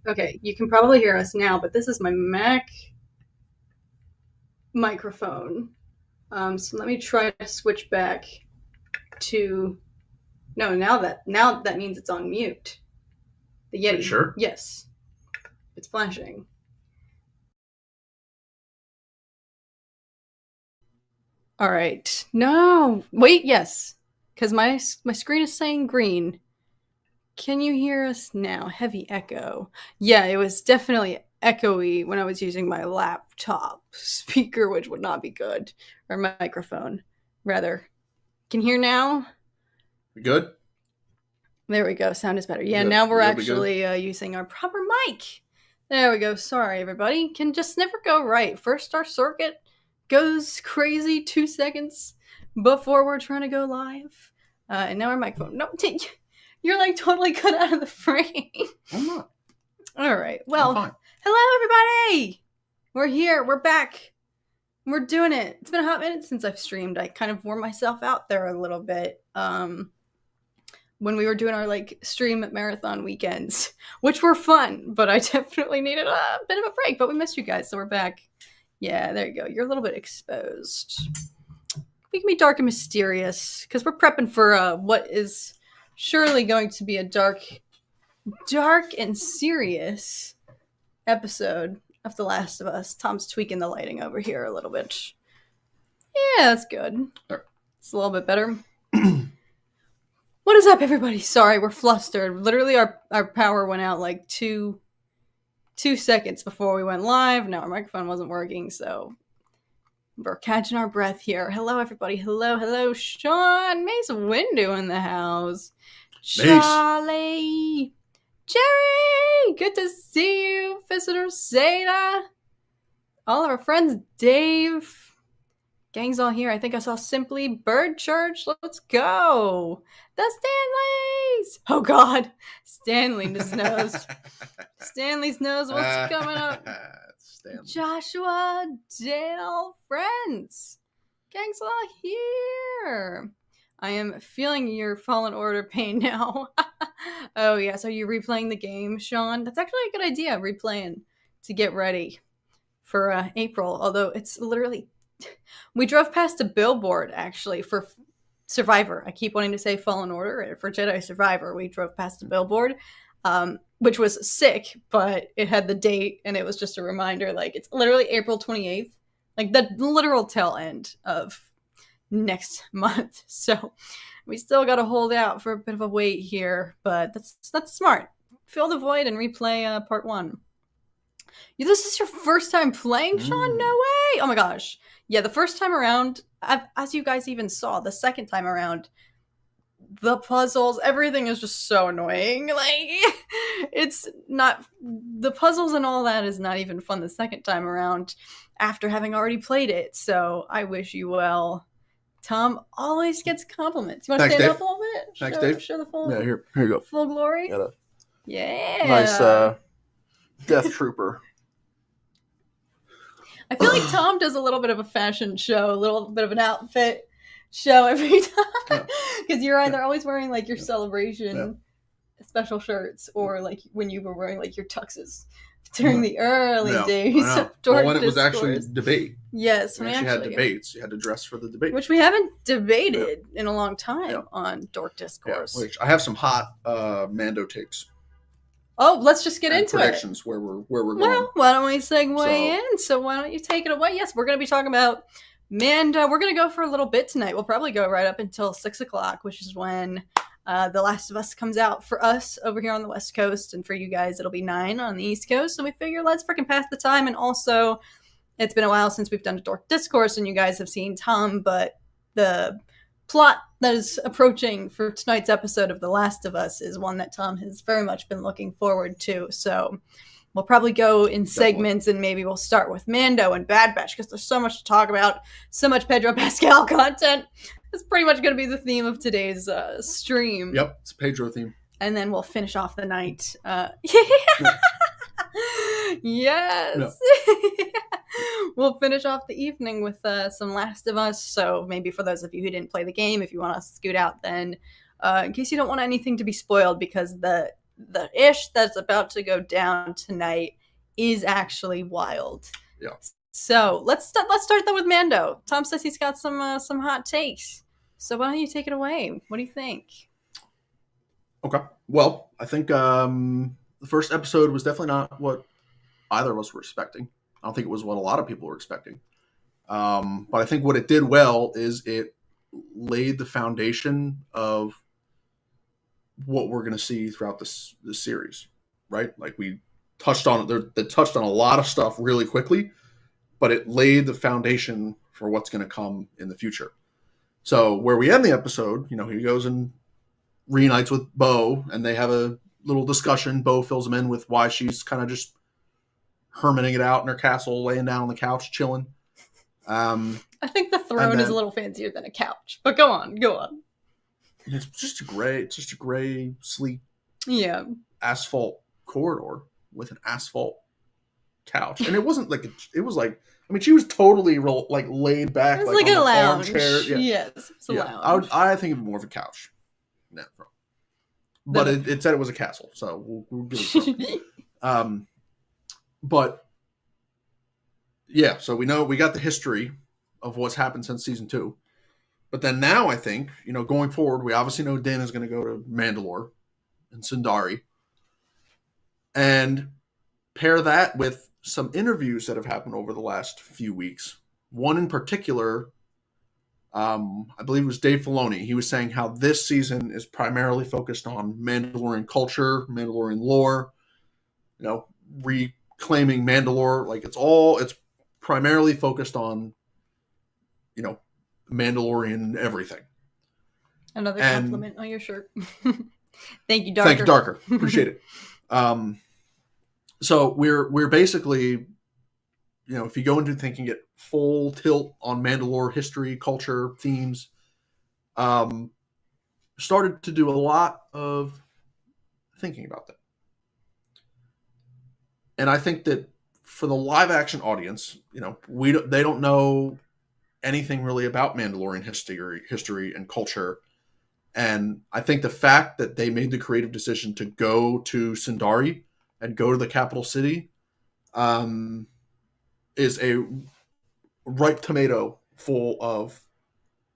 Okay, you can probably hear us now, but this is my Mac microphone. So let me try to switch back to. No, now that means it's on mute. The Yeti. Are you sure? Yes, it's flashing. All right. No, wait. Yes, because my screen is saying green. Can you hear us now? Heavy echo. Yeah, it was definitely echoey when I was using my laptop speaker, which would not be good, or microphone, rather. Can you hear now? We good? There we go. Sound is better. Yeah, Yep, now we're you'll be good. actually using our proper mic. There we go. Sorry, everybody. Can just never go right. First, our circuit goes crazy 2 seconds before we're trying to go live. And now our microphone. No, you're like totally cut out of the frame. I'm not. All right. I'm Well, fine. hello, everybody. We're here. We're back. We're doing it. It's been a hot minute since I've streamed. I kind of wore myself out there a little bit. When we were doing our like stream marathon weekends, which were fun, but I definitely needed a bit of a break. But we missed you guys, so we're back. Yeah, there you go. You're a little bit exposed. We can be dark and mysterious because we're prepping for what is surely going to be a dark and serious episode of The Last of Us. Tom's tweaking the lighting over here a little bit. Yeah, that's good. It's a little bit better. What is up, everybody? Sorry, we're flustered. Literally, our power went out like two seconds before we went live. Now our microphone wasn't working, so we're catching our breath here. Hello, everybody. Hello, Sean. Mace Windu in the house. Mace. Charlie. Jerry! Good to see you, Visitor Zeta. All of our friends, Dave. Gang's all here. I think I saw Simply Bird Church. Let's go. The Stanleys. Oh, God. Stanley just knows. Stanley's knows what's coming up. Stanley. Joshua, Dale, friends. Gang's all here. I am feeling your Fallen Order pain now. Oh, yes. Are you replaying the game, Sean? That's actually a good idea, replaying to get ready for April. Although it's literally... We drove past a billboard, actually, for Survivor. I keep wanting to say Fallen Order. For Jedi Survivor, we drove past a billboard, which was sick, but it had the date, and it was just a reminder, like, it's literally April 28th. Like, the literal tail end of next month. So we still got to hold out for a bit of a wait here, but that's smart. Fill the void and replay part 1. This is your first time playing, Sean? No way! Oh my gosh. Yeah, the first time around, as you guys even saw, the second time around, the puzzles, everything is just so annoying. Like, it's not... The puzzles and all that is not even fun the second time around after having already played it. So I wish you well. Tom always gets compliments. You want to stand Dave. up a little bit? Thanks, Dave. Show the full... Yeah, here you go. Full glory? Yeah. Nice, Death Trooper. I feel like Tom does a little bit of a fashion show, a little bit of an outfit show every time. Because you're either always wearing like your celebration special shirts, or like when you were wearing like your tuxes during the early days of DORK when it was Discourse. actually debate. Yes, we actually had debates. You had to dress for the debate. Which we haven't debated in a long time on DORK Discourse. Which I have some hot Mando takes. Oh, let's just get into predictions where we're going. Well, why don't we segue in? So why don't you take it away? Yes, we're going to be talking about Mando. We're going to go for a little bit tonight. We'll probably go right up until 6 o'clock, which is when The Last of Us comes out for us over here on the West Coast. And for you guys, it'll be 9 on the East Coast. So we figure let's freaking pass the time. And also, it's been a while since we've done a DORK Discourse and you guys have seen Tom, but the plot that is approaching for tonight's episode of The Last of Us is one that Tom has very much been looking forward to. So we'll probably go in segments, and maybe we'll start with Mando and Bad Batch because there's so much to talk about, so much Pedro Pascal content. That's pretty much going to be the theme of today's stream. Yep, it's a Pedro theme. And then we'll finish off the night. Yes. No. We'll finish off the evening with some Last of Us. So maybe for those of you who didn't play the game, if you want to scoot out, then in case you don't want anything to be spoiled, because the the ish that's about to go down tonight is actually wild. Yeah. So let's start though with Mando. Tom says he's got some hot takes. So why don't you take it away? What do you think? Okay. Well, I think the first episode was definitely not what either of us were expecting. I don't think it was what a lot of people were expecting. But I think what it did well is it laid the foundation of what we're going to see throughout this series, right? Like we touched on it. They touched on a lot of stuff really quickly, but it laid the foundation for what's going to come in the future. So where we end the episode, he goes and reunites with Bo, and they have a little discussion. Bo fills him in with why she's kind of just hermiting it out in her castle, laying down on the couch, chilling. I think the throne is a little fancier than a couch, but go on. It's just a gray, sleek, asphalt corridor with an asphalt couch, and it wasn't like it was like. I mean, she was totally like laid back, it was like on a lounge. Armchair. Yeah. Yes, it's a lounge. I think of it more of a couch. No, but it said it was a castle, so we'll give it. But yeah, so we got the history of what's happened since season 2. But then now I think, going forward, we obviously know Din is going to go to Mandalore and Sundari. And pair that with some interviews that have happened over the last few weeks. One in particular, I believe it was Dave Filoni. He was saying how this season is primarily focused on Mandalorian culture, Mandalorian lore, reclaiming Mandalore. Like it's primarily focused on, Mandalorian everything. Another compliment on your shirt. Thank you, Darker. Thank you, Darker. Appreciate it. So we're basically, if you go into thinking it full tilt on Mandalore history, culture, themes, started to do a lot of thinking about that. And I think that for the live action audience, they don't know anything really about Mandalorian history and culture. And I think the fact that they made the creative decision to go to Sundari and go to the capital city is a ripe tomato full of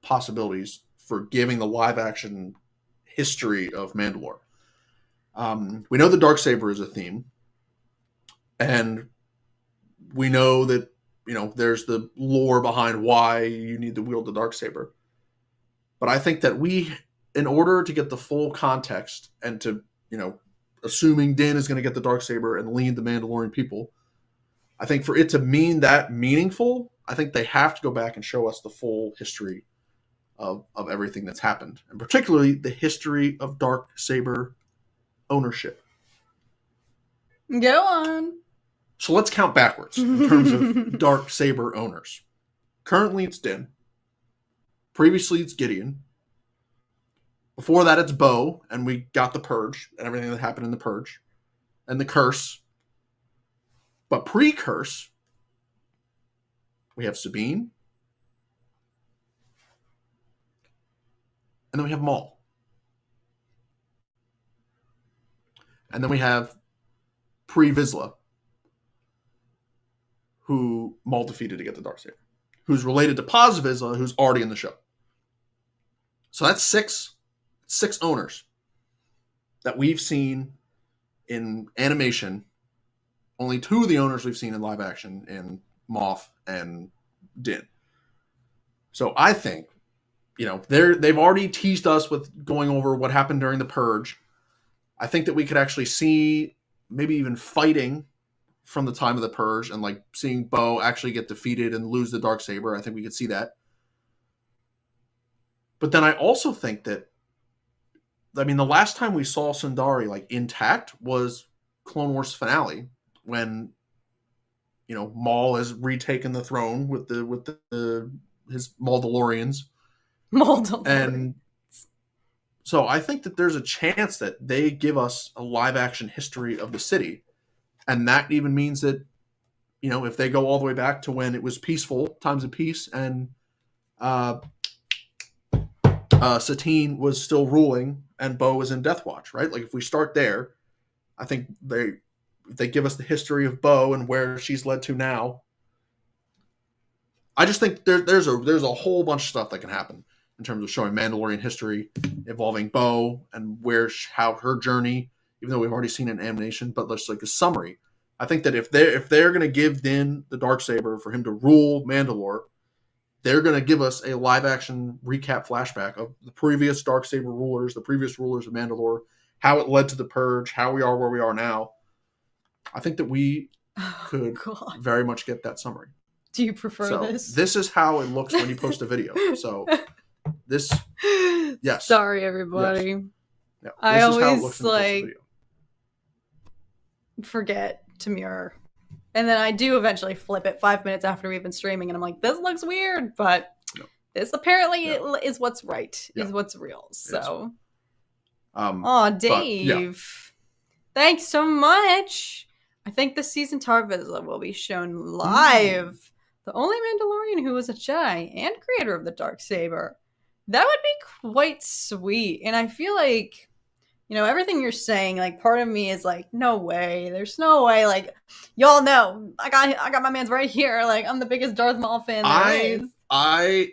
possibilities for giving the live action history of Mandalore. We know the Darksaber is a theme, and we know that there's the lore behind why you need to wield the Darksaber. But I think that in order to get the full context and to, assuming Din is going to get the Darksaber and lead the Mandalorian people, I think for it to mean that meaningful, I think they have to go back and show us the full history of everything that's happened, and particularly the history of Darksaber ownership. Go on. So let's count backwards in terms of Darksaber owners. Currently, it's Din. Previously, it's Gideon. Before that, it's Bo, and we got the Purge and everything that happened in the Purge and the Curse. But pre-Curse, we have Sabine, and then we have Maul. And then we have pre-Vizsla, who Maul defeated to get the Darksaber, who's related to Paz Vizsla, who's already in the show. So that's six owners that we've seen in animation. Only 2 of the owners we've seen in live action, in Moff and Din. So I think, they've already teased us with going over what happened during the Purge. I think that we could actually see maybe even fighting from the time of the Purge, and like seeing Bo actually get defeated and lose the Darksaber. I think we could see that. But then I also think that, the last time we saw Sundari like intact was Clone Wars finale, when Maul has retaken the throne with his Mandalorians. And so I think that there's a chance that they give us a live action history of the city. And that even means that, if they go all the way back to when it was peaceful, times of peace, and Satine was still ruling and Bo was in Death Watch, right? Like if we start there, I think they give us the history of Bo and where she's led to now. I just think there's a whole bunch of stuff that can happen in terms of showing Mandalorian history involving Bo and how her journey, even though we've already seen an animation, but just like a summary. I think that if they're going to give Din the Darksaber for him to rule Mandalore, they're going to give us a live action recap flashback of the previous Darksaber rulers, the previous rulers of Mandalore, how it led to the Purge, how we are where we are now. I think that we could very much get that summary. Do you prefer this? This is how it looks when you post a video. So this, yes. Sorry, everybody. Yes. Yeah, I always forget to mirror. And then I do eventually flip it 5 minutes after we've been streaming, and I'm like, this looks weird, but this apparently is what's right, is what's real. So, Dave, thanks so much. I think the season Tar Vizsla will be shown live. The only Mandalorian who was a Jedi and creator of the Darksaber. That would be quite sweet. And I feel like, everything you're saying, like, part of me is like, no way. There's no way. Like, y'all know, I got my man's right here. Like, I'm the biggest Darth Maul fan there is. I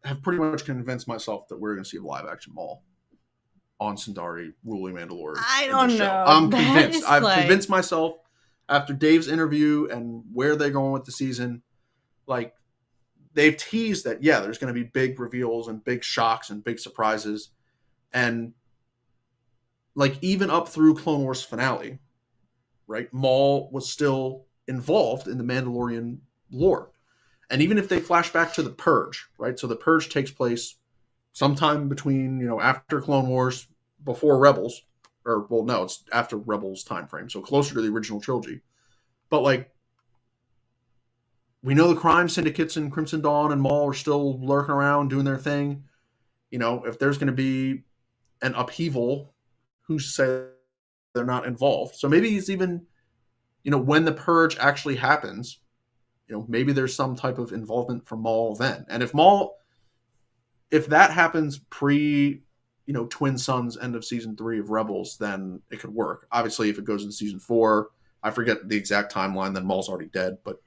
have pretty much convinced myself that we're going to see a live action Maul on Sundari ruling Mandalore. I don't know. I'm convinced. I've convinced myself after Dave's interview and where they're going with the season. Like, they've teased that, there's going to be big reveals and big shocks and big surprises. And, like, even up through Clone Wars finale, right, Maul was still involved in the Mandalorian lore. And even if they flash back to the Purge, right, so the Purge takes place sometime between, after Clone Wars, before Rebels, it's after Rebels time frame, so closer to the original trilogy. But, like, we know the crime syndicates in Crimson Dawn and Maul are still lurking around doing their thing. If there's going to be an upheaval, who's to say they're not involved? So maybe it's even, when the Purge actually happens, maybe there's some type of involvement from Maul then. And if that happens pre, Twin Suns end of season 3 of Rebels, then it could work. Obviously, if it goes into season 4, I forget the exact timeline, then Maul's already dead, but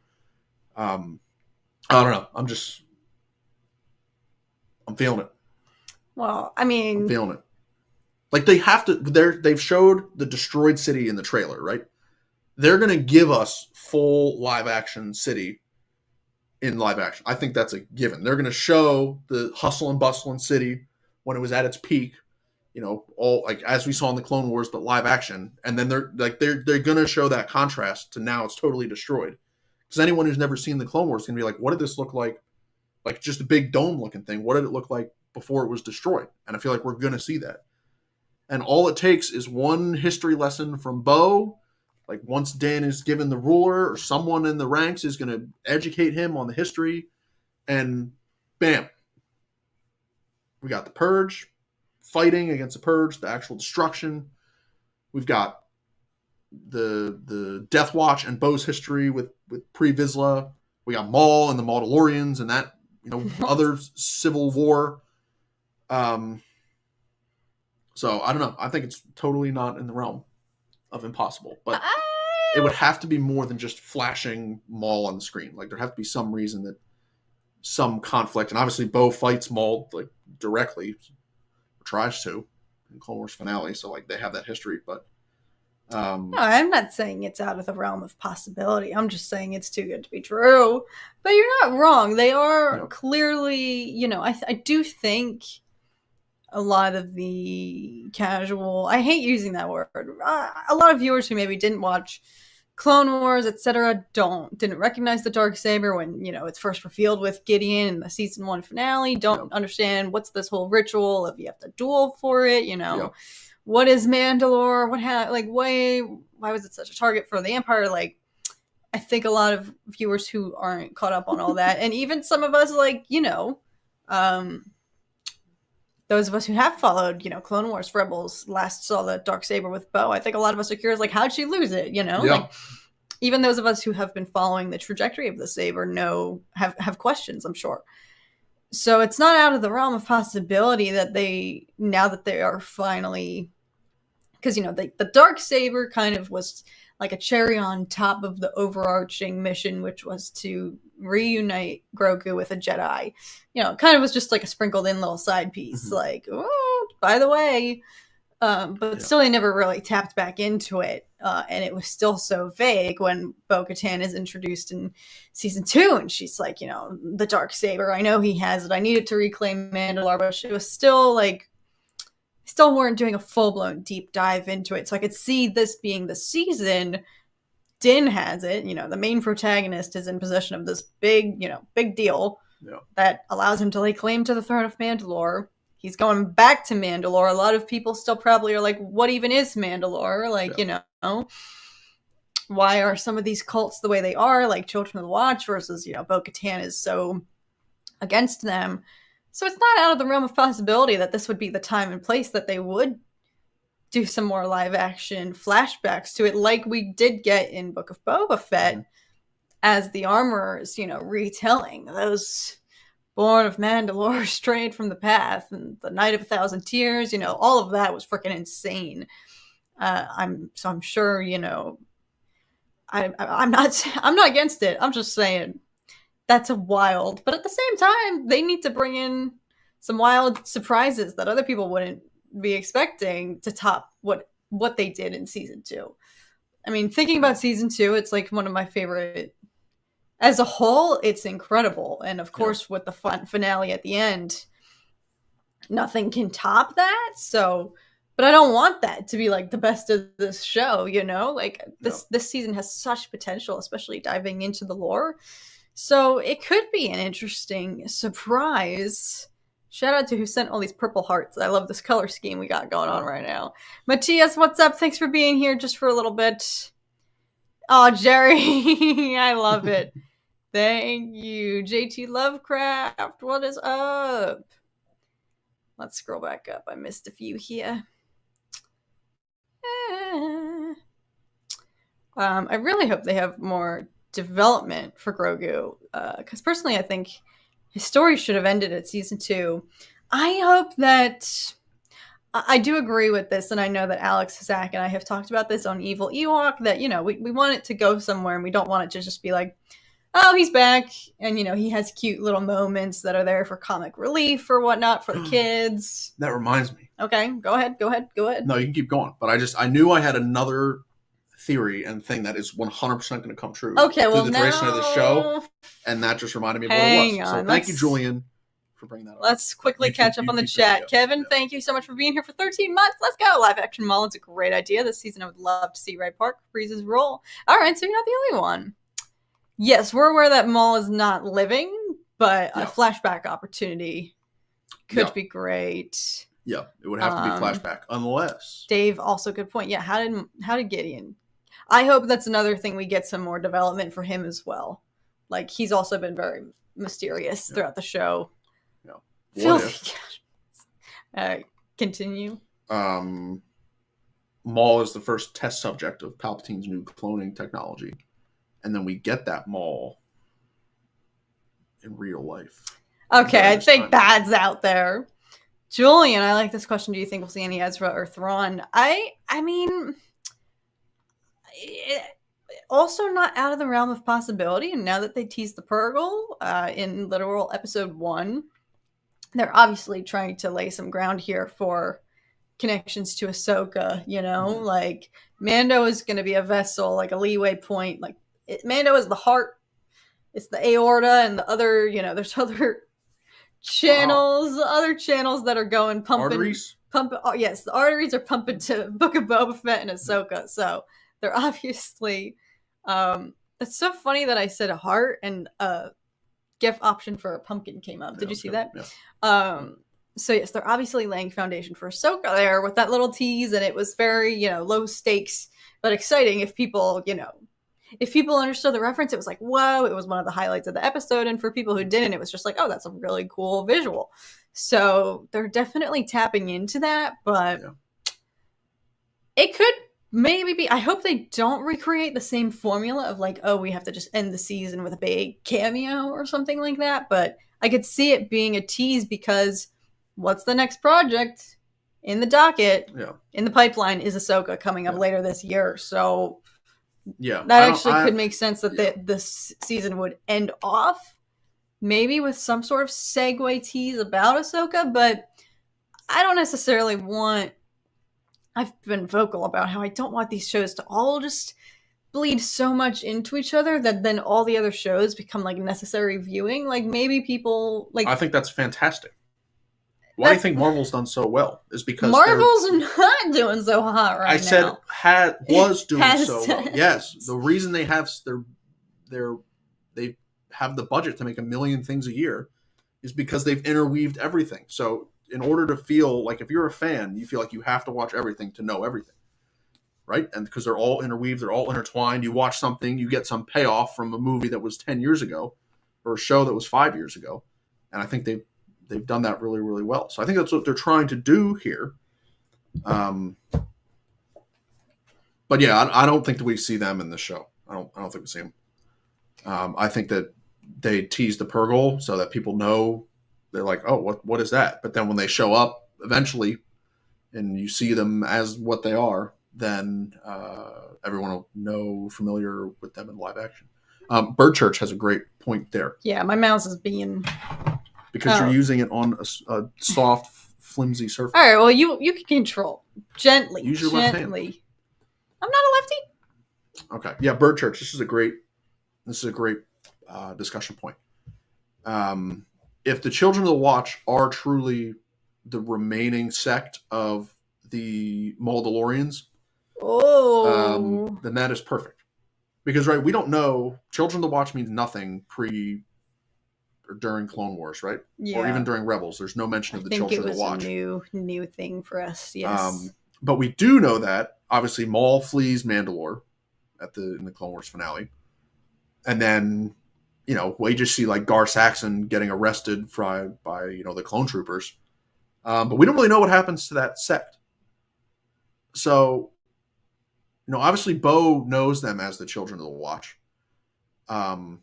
I don't know. I'm feeling it. Well, I mean, I'm feeling it. Like, they've showed the destroyed city in the trailer, right? They're going to give us full live action city in live action. I think that's a given. They're going to show the hustle and bustle in city when it was at its peak, all like as we saw in the Clone Wars, but live action. And then they're going to show that contrast to now it's totally destroyed. Because anyone who's never seen the Clone Wars is going to be like, what did this look like? Like, just a big dome-looking thing. What did it look like before it was destroyed? And I feel like we're going to see that. And all it takes is one history lesson from Bo. Like, once Dan is given the ruler, or someone in the ranks is going to educate him on the history. And bam. We got the Purge, fighting against the Purge, the actual destruction. We've got the Death Watch and Bo's history with pre-Vizsla. We got Maul and the Mandalorians and that, other civil war. So I don't know. I think it's totally not in the realm of impossible, but it would have to be more than just flashing Maul on the screen. Like, there'd have to be some reason that some conflict, and obviously Bo fights Maul like directly, or tries to in Clone Wars finale. So like they have that history, but no, I'm not saying it's out of the realm of possibility. I'm just saying it's too good to be true. But you're not wrong. They are clearly, I do think a lot of the casual, I hate using that word, a lot of viewers who maybe didn't watch Clone Wars, etc., didn't recognize the Darksaber when, it's first revealed with Gideon in the season 1 finale, don't understand what's this whole ritual of you have to duel for it, What is Mandalore? Why was it such a target for the Empire? Like, I think a lot of viewers who aren't caught up on all that, and even some of us, those of us who have followed, Clone Wars, Rebels, last saw the Darksaber with Bo. I think a lot of us are curious, like, how'd she lose it? Like, even those of us who have been following the trajectory of the saber have questions, I'm sure. So it's not out of the realm of possibility that now that they are finally, because, you know, the Darksaber kind of was like a cherry on top of the overarching mission, which was to reunite Grogu with a Jedi. You know, it kind of was just like a sprinkled in little side piece, like, oh, by the way. But still, they never really tapped back into it. And it was still so vague when Bo-Katan is introduced in season 2, and she's like, you know, the Darksaber, I know he has it. I needed to reclaim Mandalore, but it was still like, still weren't doing a full-blown deep dive into it. So I could see this being the season. Din has it. You know, the main protagonist is in possession of this big, you know, big deal that allows him to lay claim to the throne of Mandalore. He's going back to Mandalore. A lot of people still probably are like, what even is Mandalore? Like, you know, why are some of these cults the way they are? Like Children of the Watch versus, you know, Bo-Katan is so against them. So it's not out of the realm of possibility that this would be the time and place that they would do some more live action flashbacks to it, like we did get in Book of Boba Fett, as the armorers, you know, retelling those Born of Mandalore, strayed from the path, and the Night of 1,000 Tears, you know, all of that was freaking insane. I'm sure, you know, I'm not against it. I'm just saying that's a wild, but at the same time, they need to bring in some wild surprises that other people wouldn't be expecting to top what they did in season 2. I mean, thinking about season 2, it's like one of my favorite. As a whole, it's incredible. And of course, with the finale at the end, nothing can top that. So, but I don't want that to be like the best of this show, you know? Like this season has such potential, especially diving into the lore. So it could be an interesting surprise. Shout out to who sent all these purple hearts. I love this color scheme we got going on right now. Matthias, what's up? Thanks for being here just for a little bit. Oh, Jerry, I love it. Thank you. JT Lovecraft, what is up? Let's scroll back up. I missed a few here. I really hope they have more development for Grogu, because personally I think his story should have ended at season 2. I hope that... I do agree with this, and I know that Alex, Zach, and I have talked about this on Evil Ewok, that, you know, we want it to go somewhere, and we don't want it to just be like, oh, he's back, and, you know, he has cute little moments that are there for comic relief or whatnot for the kids. That reminds me. Okay, go ahead. No, you can keep going, but I knew I had another theory and thing that is 100% going to come true. Okay, well, through the duration of the show, and that just reminded me of what it was. So thank you, Julian, for bringing that up. Let's quickly catch up on the chat. Kevin, thank you so much for being here for 13 months. Let's go. Live action Maul. It's a great idea. This season I would love to see Ray Park freeze his role. All right, so you're not the only one. Yes, we're aware that Maul is not living, but a flashback opportunity could be great. Yeah, it would have to be flashback, unless... Dave, also good point. Yeah, how did Gideon... I hope that's another thing, we get some more development for him as well. Like, he's also been very mysterious throughout the show. Yeah. Continue. Maul is the first test subject of Palpatine's new cloning technology. And then we get that Maul in real life. Okay, I think that's out there. Julian, I like this question. Do you think we'll see any Ezra or Thrawn? I mean... also not out of the realm of possibility, and now that they teased the Purgle in literal episode 1, they're obviously trying to lay some ground here for connections to Ahsoka, you know? Like, Mando is going to be a vessel, like a leeway point. Like, Mando is the heart, it's the aorta, and the other, you know, there's other channels, that are going pumping. Arteries? Oh, yes, the arteries are pumping to Book of Boba Fett and Ahsoka, so... They're obviously, it's so funny that I said a heart and a GIF option for a pumpkin came up. Did you see that? Yeah. So yes, they're obviously laying foundation for Ahsoka there with that little tease, and it was very, you know, low stakes, but exciting if people, you know, if people understood the reference, it was like, whoa, it was one of the highlights of the episode, and for people who didn't, it was just like, oh, that's a really cool visual. So they're definitely tapping into that, but it could maybe be... I hope they don't recreate the same formula of like, oh, we have to just end the season with a big cameo or something like that. But I could see it being a tease, because what's the next project in the docket, Yeah. in the pipeline, is Ahsoka coming up later this year. So that actually could make sense that this season would end off maybe with some sort of segue tease about Ahsoka, but I don't necessarily want... I've been vocal about how I don't want these shows to all just bleed so much into each other that then all the other shows become like necessary viewing. Like maybe people like... I think that's fantastic. Why do you think Marvel's done so well? Is because Marvel's not doing so hot right now. I said was doing so well. Yes, the reason they have they have the budget to make 1 million things a year is because they've interweaved everything. So in order to feel like, if you're a fan, you feel like you have to watch everything to know everything, right? And because they're all interweaved, they're all intertwined. You watch something, you get some payoff from a movie that was 10 years ago or a show that was 5 years ago. And I think they've done that really, really well. So I think that's what they're trying to do here. But yeah, I don't think that we see them in the show. I don't think we see them. I think that they tease the Purgle so that people know. They're like, oh, what is that? But then when they show up eventually and you see them as what they are, then everyone will know, familiar with them in live action. Birdchurch has a great point there. Yeah, my mouse is being... Because you're using it on a soft, flimsy surface. All right, well, you can control. Gently. Use your left hand. I'm not a lefty. Okay. Yeah, Birdchurch. This is a great discussion point. If the Children of the Watch are truly the remaining sect of the Mandalorians, then that is perfect. Because, right, we don't know. Children of the Watch means nothing pre or during Clone Wars, right? Yeah. Or even during Rebels. There's no mention of the Children of the Watch. I think it was a new thing for us, yes. But we do know that, obviously, Maul flees Mandalore in the Clone Wars finale. And then, we just see like Gar Saxon getting arrested by the clone troopers. But we don't really know what happens to that sect. So, obviously Bo knows them as the Children of the Watch. And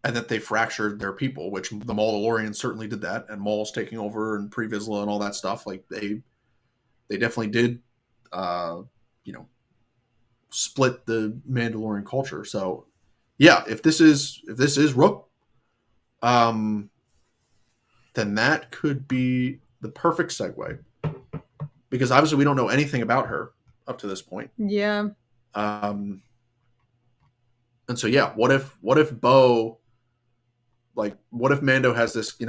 that they fractured their people, which the Mandalorians certainly did that. And Maul's taking over and Pre Vizsla and all that stuff. Like they definitely did, split the Mandalorian culture. So, yeah, if this is Rook, then that could be the perfect segue, because obviously we don't know anything about her up to this point. Yeah. And so yeah, what if Bo, like, what if Mando has this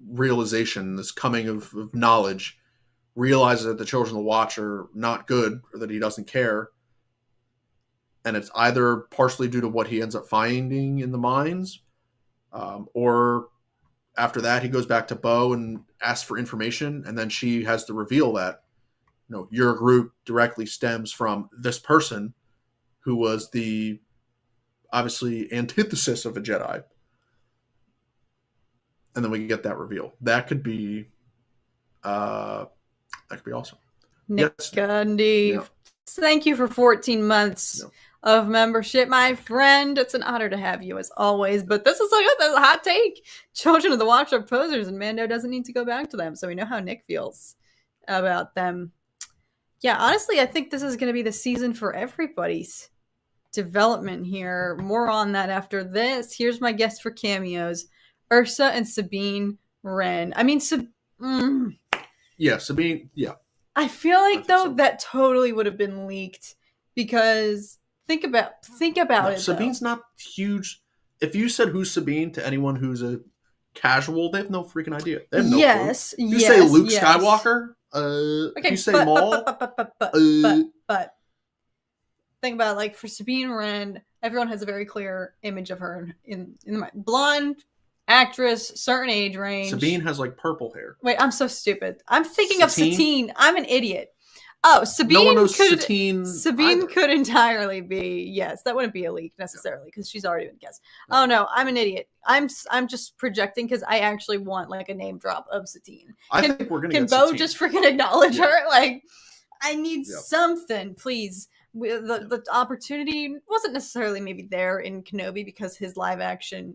realization, this coming of knowledge, realizes that the Children of the Watch are not good, or that he doesn't care. And it's either partially due to what he ends up finding in the mines, or after that he goes back to Bo and asks for information, and then she has to reveal that your group directly stems from this person who was the obviously antithesis of a Jedi. And then we get that reveal. That could be awesome. Nick Gundy. Yeah. Thank you for 14 months. Yeah. Of membership, my friend. It's an honor to have you as always. But this is a hot take. Children of the Watch are posers, and Mando doesn't need to go back to them. So we know how Nick feels about them. Yeah, honestly, I think this is going to be the season for everybody's development here. More on that after this. Here's my guest for cameos: Ursa and Sabine Wren. I mean, yeah, Sabine. Yeah. I feel like that totally would have been leaked, because. Think about it. Sabine's not huge. If you said who's Sabine to anyone who's a casual, they have no freaking idea. They have no clue. If you say Luke Skywalker, if you say Maul. But think about it, like for Sabine Wren, everyone has a very clear image of her in the mind. Blonde actress, certain age range. Sabine has like purple hair. Wait, I'm so stupid. I'm thinking of Satine. I'm an idiot. Oh, Sabine. No one knows Satine. Sabine could entirely be, yes. That wouldn't be a leak necessarily, because she's already been guessed. No. Oh no, I'm an idiot. I'm just projecting, because I actually want like a name drop of Satine. I think we're gonna. Can Bo just freaking acknowledge her? Like, I need something, please. The opportunity wasn't necessarily maybe there in Kenobi, because his live action,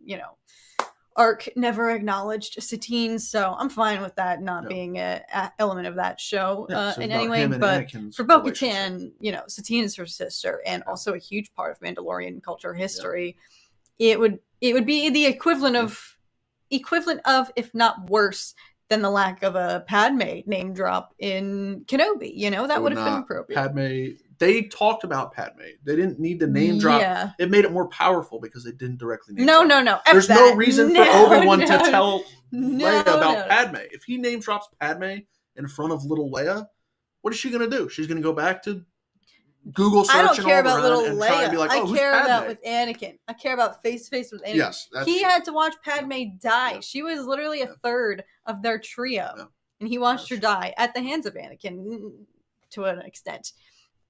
arc never acknowledged Satine, so I'm fine with that not being an element of that show So in any way. But Anakin's for Bo-Katan, Satine is her sister and also a huge part of Mandalorian culture history. It would be the equivalent of, if not worse, than the lack of a Padme name drop in Kenobi. That would have been appropriate. Padme. They talked about Padme. They didn't need the name drop. Yeah. It made it more powerful because they didn't directly name drop. No. There's no reason for Obi-Wan to tell Leia about Padme. If he name drops Padme in front of little Leia, what is she going to do? She's going to go back to Google search. I don't care about little and Leia. Try and be like, I care about with Anakin. I care about face to face with Anakin. Yes, he had to watch Padme die. Yeah. She was literally a third of their trio, and he watched her die at the hands of Anakin to an extent.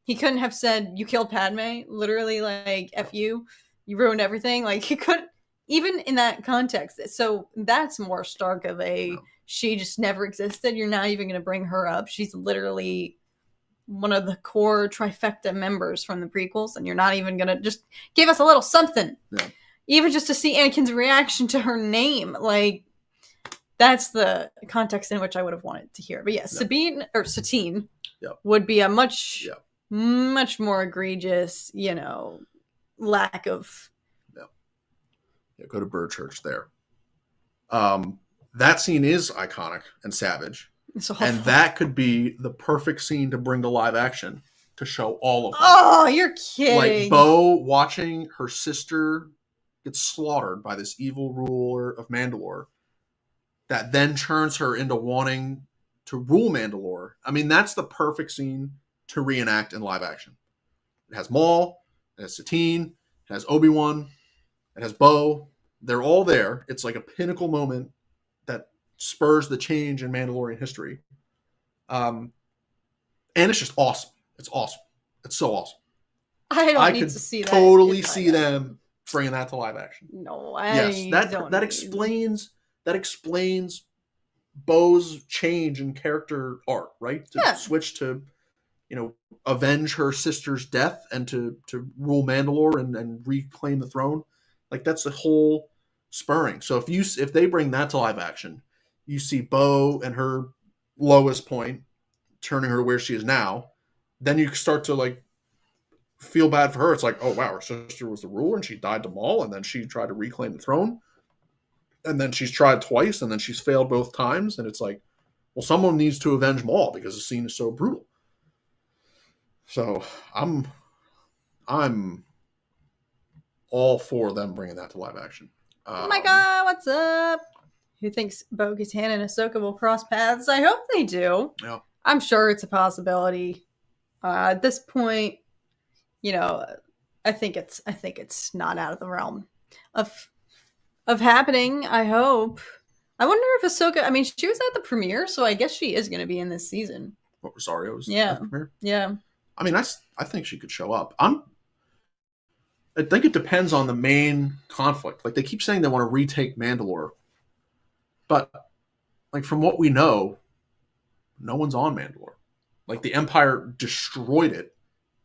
He couldn't have said, "You killed Padme," literally, like, "F you, you ruined everything." Like, he couldn't, even in that context. So that's more stark of a, she just never existed. You're not even going to bring her up. She's literally one of the core trifecta members from the prequels, and you're not even going to just give us a little something. Yeah. Even just to see Anakin's reaction to her name. Like, that's the context in which I would have wanted to hear. But yeah, Satine would be a much more egregious, lack of. Go to Bird Church there. That scene is iconic and savage. And that could be the perfect scene to bring to live action to show all of them. Oh, you're kidding. Like Bo watching her sister get slaughtered by this evil ruler of Mandalore that then turns her into wanting to rule Mandalore. I mean, that's the perfect scene to reenact in live action. It has Maul, it has Satine, it has Obi-Wan, it has Bo. They're all there. It's like a pinnacle moment that spurs the change in Mandalorian history. And it's just awesome. It's awesome. It's so awesome. I need to see that. Totally see them bringing that to live action. No, that explains Bo's change in character arc, right? To switch to, avenge her sister's death and to rule Mandalore and reclaim the throne. Like, that's the whole spurring. So if they bring that to live action, you see Bo and her lowest point, turning her where she is now, then you start to feel bad for her. It's like, oh wow, her sister was the ruler and she died to Maul, and then she tried to reclaim the throne, and then she's tried twice, and then she's failed both times, and it's like, well, someone needs to avenge Maul because the scene is so brutal. So I'm all for them bringing that to live action. Oh my god, what's up? Who thinks Bo-Katan and Ahsoka will cross paths? I hope they do. Yeah. I'm sure it's a possibility. At this point, I think it's not out of the realm of happening. I hope. I wonder if Ahsoka. I mean, she was at the premiere, so I guess she is going to be in this season. What, Rosario's at the premiere? Yeah. I mean, I think she could show up. I think it depends on the main conflict. Like, they keep saying they want to retake Mandalore, but from what we know, no one's on Mandalore. Like, the Empire destroyed it,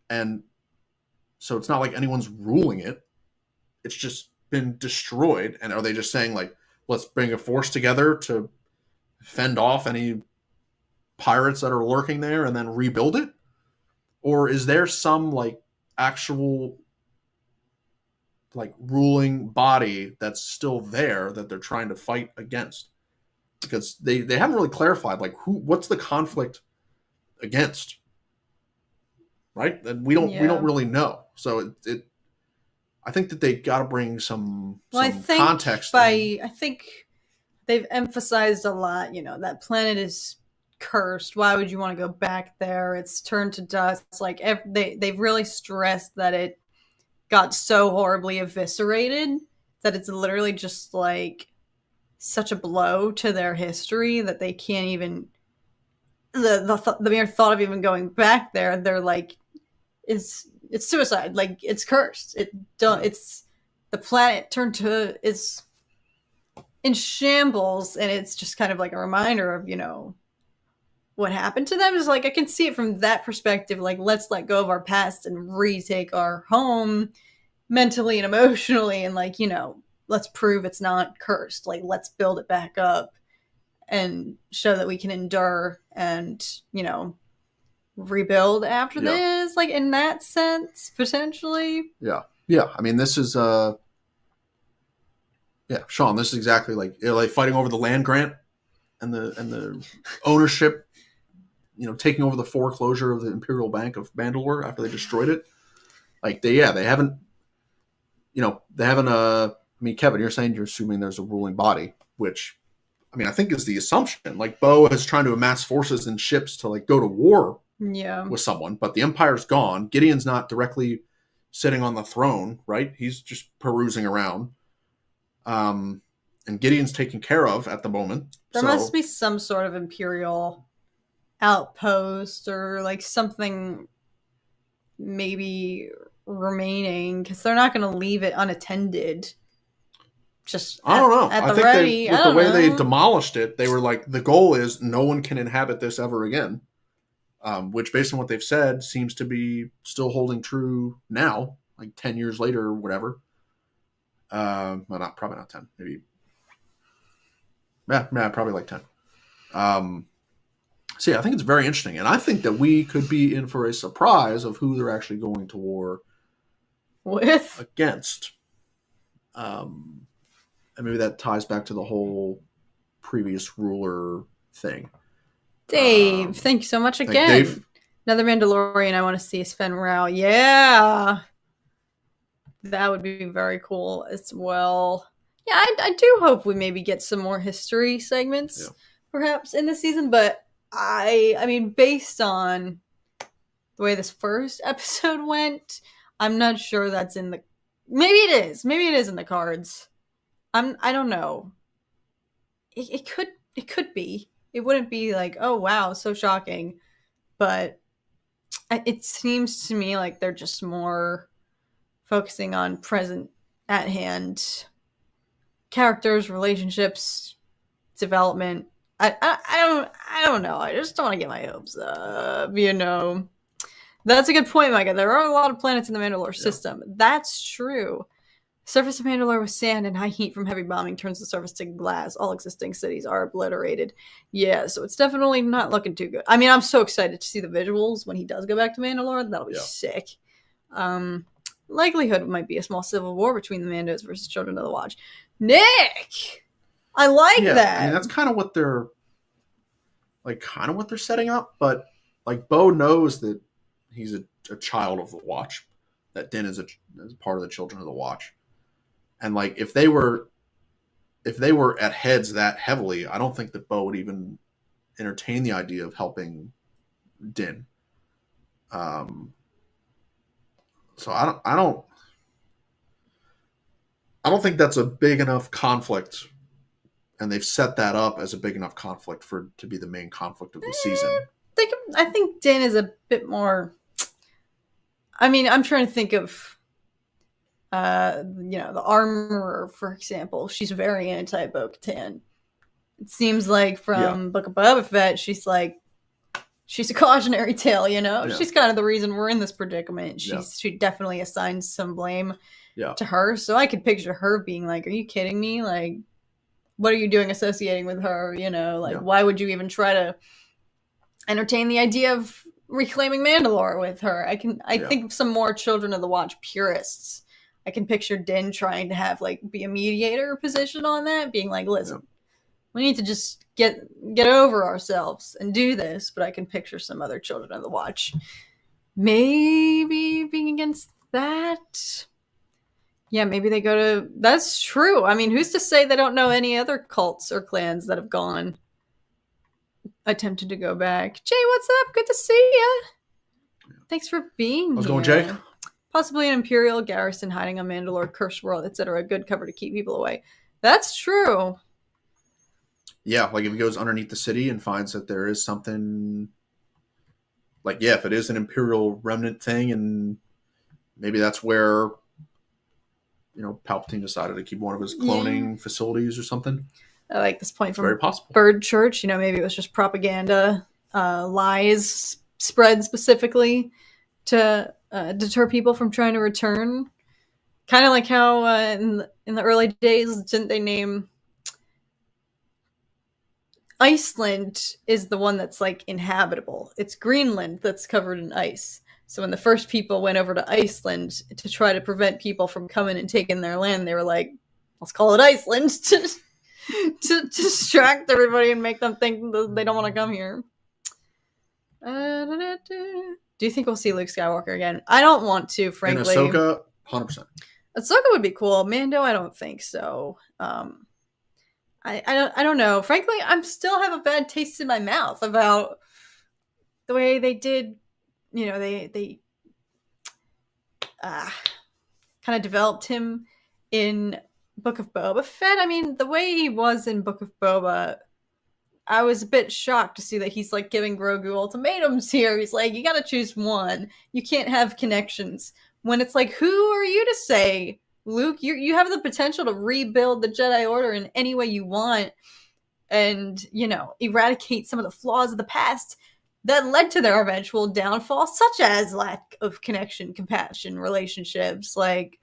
and so it's not like anyone's ruling it. It's just been destroyed. And are they just saying, let's bring a force together to fend off any pirates that are lurking there and then rebuild it? Or is there some actual ruling body that's still there that they're trying to fight against? Because they haven't really clarified what's the conflict against, right? And we don't really know. So I think that they got to bring some context. I think they've emphasized a lot. That planet is cursed. Why would you want to go back there? It's turned to dust. They've really stressed that it got so horribly eviscerated that it's literally just such a blow to their history that they can't even the mere thought of even going back there, they're it's suicide. It's cursed. It's the planet turned to is in shambles, and it's just kind of a reminder of what happened to them. Is I can see it from that perspective. Let's let go of our past and retake our home mentally and emotionally, and let's prove it's not cursed. Like, let's build it back up and show that we can endure and, rebuild after this. Like, in that sense, potentially. Yeah. I mean, this is Sean, this is exactly like fighting over the land grant and the ownership, taking over the foreclosure of the Imperial Bank of Mandalore after they destroyed it. Like they haven't, I mean, Kevin, you're saying you're assuming there's a ruling body, which, I mean, I think is the assumption. Like Bo is trying to amass forces and ships to like go to war with someone, but the Empire's gone. Gideon's not directly sitting on the throne, right? He's just perusing around. And Gideon's taken care of at the moment. There must be some sort of Imperial outpost or like something maybe remaining, because they're not going to leave it unattended. Just I don't know. At the ready. With the way they demolished it, they were like, the goal is no one can inhabit this ever again. Which, based on what they've said, seems to be still holding true now, like 10 years later or whatever. Well, probably not 10. Maybe. Yeah, probably like 10. So yeah, I think it's very interesting. And I think that we could be in for a surprise of who they're actually going to war with against. And maybe that ties back to the whole previous ruler thing. Dave, thank you so much again. Another Mandalorian I want to see is Fen Rao. Yeah. That would be very cool as well. Yeah, I do hope we maybe get some more history segments perhaps in the season, but I mean, based on the way this first episode went, I'm not sure that's in the... Maybe it is. Maybe it is in the cards. I don't know. It could be. It wouldn't be like, oh wow, so shocking. But it seems to me like they're just more focusing on present at hand characters, relationships, development. I don't know. I just don't want to get my hopes up, That's a good point, Micah. There are a lot of planets in the Mandalore system. That's true. Surface of Mandalore with sand and high heat from heavy bombing turns the surface to glass. All existing cities are obliterated. Yeah, so it's definitely not looking too good. I mean, I'm so excited to see the visuals when he does go back to Mandalore. That'll be sick. Likelihood might be a small civil war between the Mandos versus Children of the Watch. Nick! I like that. I mean, that's kind of what they're setting up, but like Bo knows that he's a child of the Watch, that Din is part of the Children of the Watch. And like if they were at heads that heavily, I don't think that Bo would even entertain the idea of helping Din. So I don't think that's a big enough conflict, and they've set that up as a big enough conflict to be the main conflict of the season. I think Din is a bit more... I mean, I'm trying to think of the Armorer, for example. She's very anti-Bo-Katan. It seems like from Book of Boba Fett, she's a cautionary tale, She's kind of the reason we're in this predicament. She definitely assigns some blame to her. So I could picture her being like, are you kidding me? Like, what are you doing associating with her? Why would you even try to entertain the idea of reclaiming Mandalore with her? I think some more Children of the Watch purists, I can picture Din trying to have be a mediator position on that, being like, listen, we need to just get over ourselves and do this. But I can picture some other Children of the Watch maybe being against that. Yeah, maybe they go to... That's true. I mean, who's to say they don't know any other cults or clans that have attempted to go back? Jay, what's up? Good to see you. Thanks for being here. How's it going, Jay? Possibly an Imperial garrison hiding on Mandalore, Cursed World, etc. Good cover to keep people away. That's true. Yeah, if he goes underneath the city and finds that there is something... if it is an Imperial remnant thing, and maybe that's where... Palpatine decided to keep one of his cloning facilities or something. I like this point it's from very possible. Bird Church. Maybe it was just propaganda, lies spread specifically to deter people from trying to return. Kind of like how in the early days, didn't they name Iceland is the one that's like inhabitable. It's Greenland that's covered in ice. So when the first people went over to Iceland to try to prevent people from coming and taking their land, they were like, let's call it Iceland to distract everybody and make them think that they don't want to come here. Do you think we'll see Luke Skywalker again? I don't want to, frankly. And Ahsoka, 100%. Ahsoka would be cool. Mando, I don't think so. I don't know. Frankly, I still have a bad taste in my mouth about the way they did. You know, they kind of developed him in Book of Boba Fett. I mean, the way he was in Book of Boba, I was a bit shocked to see that he's like giving Grogu ultimatums here. He's like, you got to choose one. You can't have connections. When it's like, who are you to say, Luke? You have the potential to rebuild the Jedi Order in any way you want, and eradicate some of the flaws of the past that led to their eventual downfall, such as lack of connection, compassion, relationships. Like,